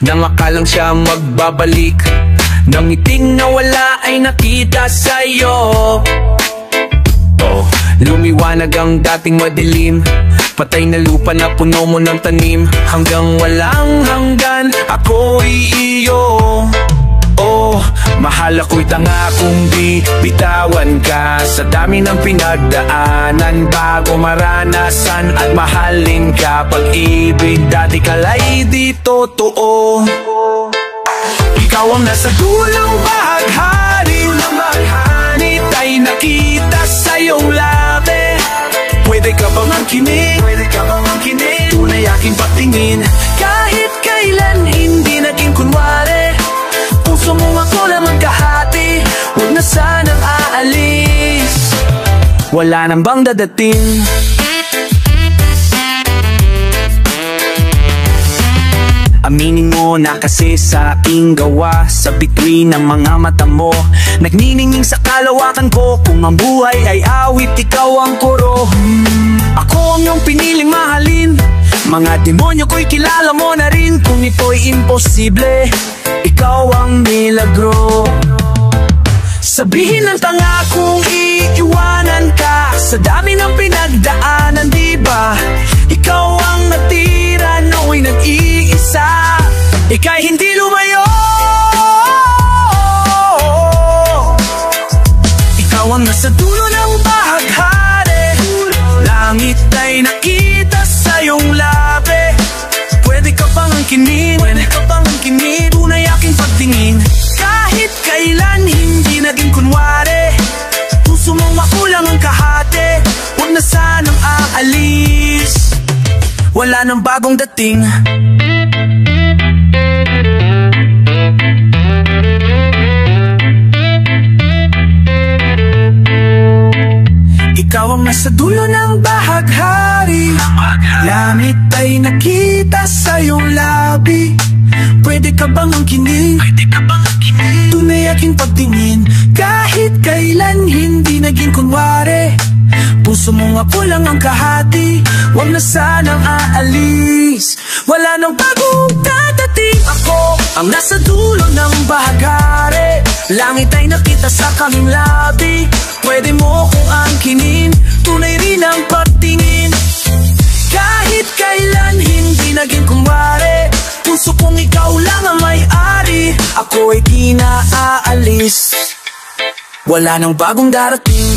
nang akalang siya magbabalik. Nang ngiting na wala ay nakita sa'yo. Oh, lumiwanag ang dating madilim. Patay na lupa na puno mo ng tanim. Hanggang walang hanggan ako'y iyo. Oh, mahal Mahal ako'y tanga kung di bitawan ka. Sa dami ng pinagdaanan bago maranasan at mahalin ka. Pag-ibig dati kala'y di totoo. Ikaw ang nasa dulang bahaghari ng maghanit ay nakita sa iyong labi. Pwede ka bang angkinin? Tunay aking patingin. Kahit kailan hindi naging kunwari. Puso mo ako lamang kahati. Huwag na sanang aalis. Wala nang bang dadating? Aminin mo na kasi sa aking gawa. Sa bituin ng mga mata mo nagniningning sa kalawakan ko. Kung ang buhay ay awit, ikaw ang koro. Ako ang iyong piniling mahalin. Mga demonyo ko'y kilala mo na rin. Kung ito'y imposible, ikaw ang milagro. Sabihin ng tanga kung iiwanan ka. Sa dami ng pinagdaanan, diba? Ikaw ang natira, nooy nag-iisa. Ika'y hindi lumayo. Ikaw ang nasa dulo ng bahaghari. Langit ay nakita sa iyong labi. Pwede ka pang angkinin. Tunay aking pagtingin. Kahit kailan hindi naging kunwari. Puso mong makulang ang kahati. Huwag na sanang aalis. Wala nang bagong dating. Ikaw ang nasa dulo ng bahaghari. Langit ay nakita sa iyong labi. Pwede ka bang angkinin? Tunay aking pagtingin. Kahit kailan hindi naging kunwari. Puso mo nga po lang ang kahati. Huwag na sanang aalis. Wala nang bagong dadating. Ako ang nasa dulo ng bahaghari. Langit ay nakita sa kaming labi. Pwede mo kong angkinin. Tunay rin ang pagtingin. Kahit kailan hindi naging kunwari. Puso kong ikaw lang ang may-ari. Ako ay di na aalis. Wala nang bagong darating.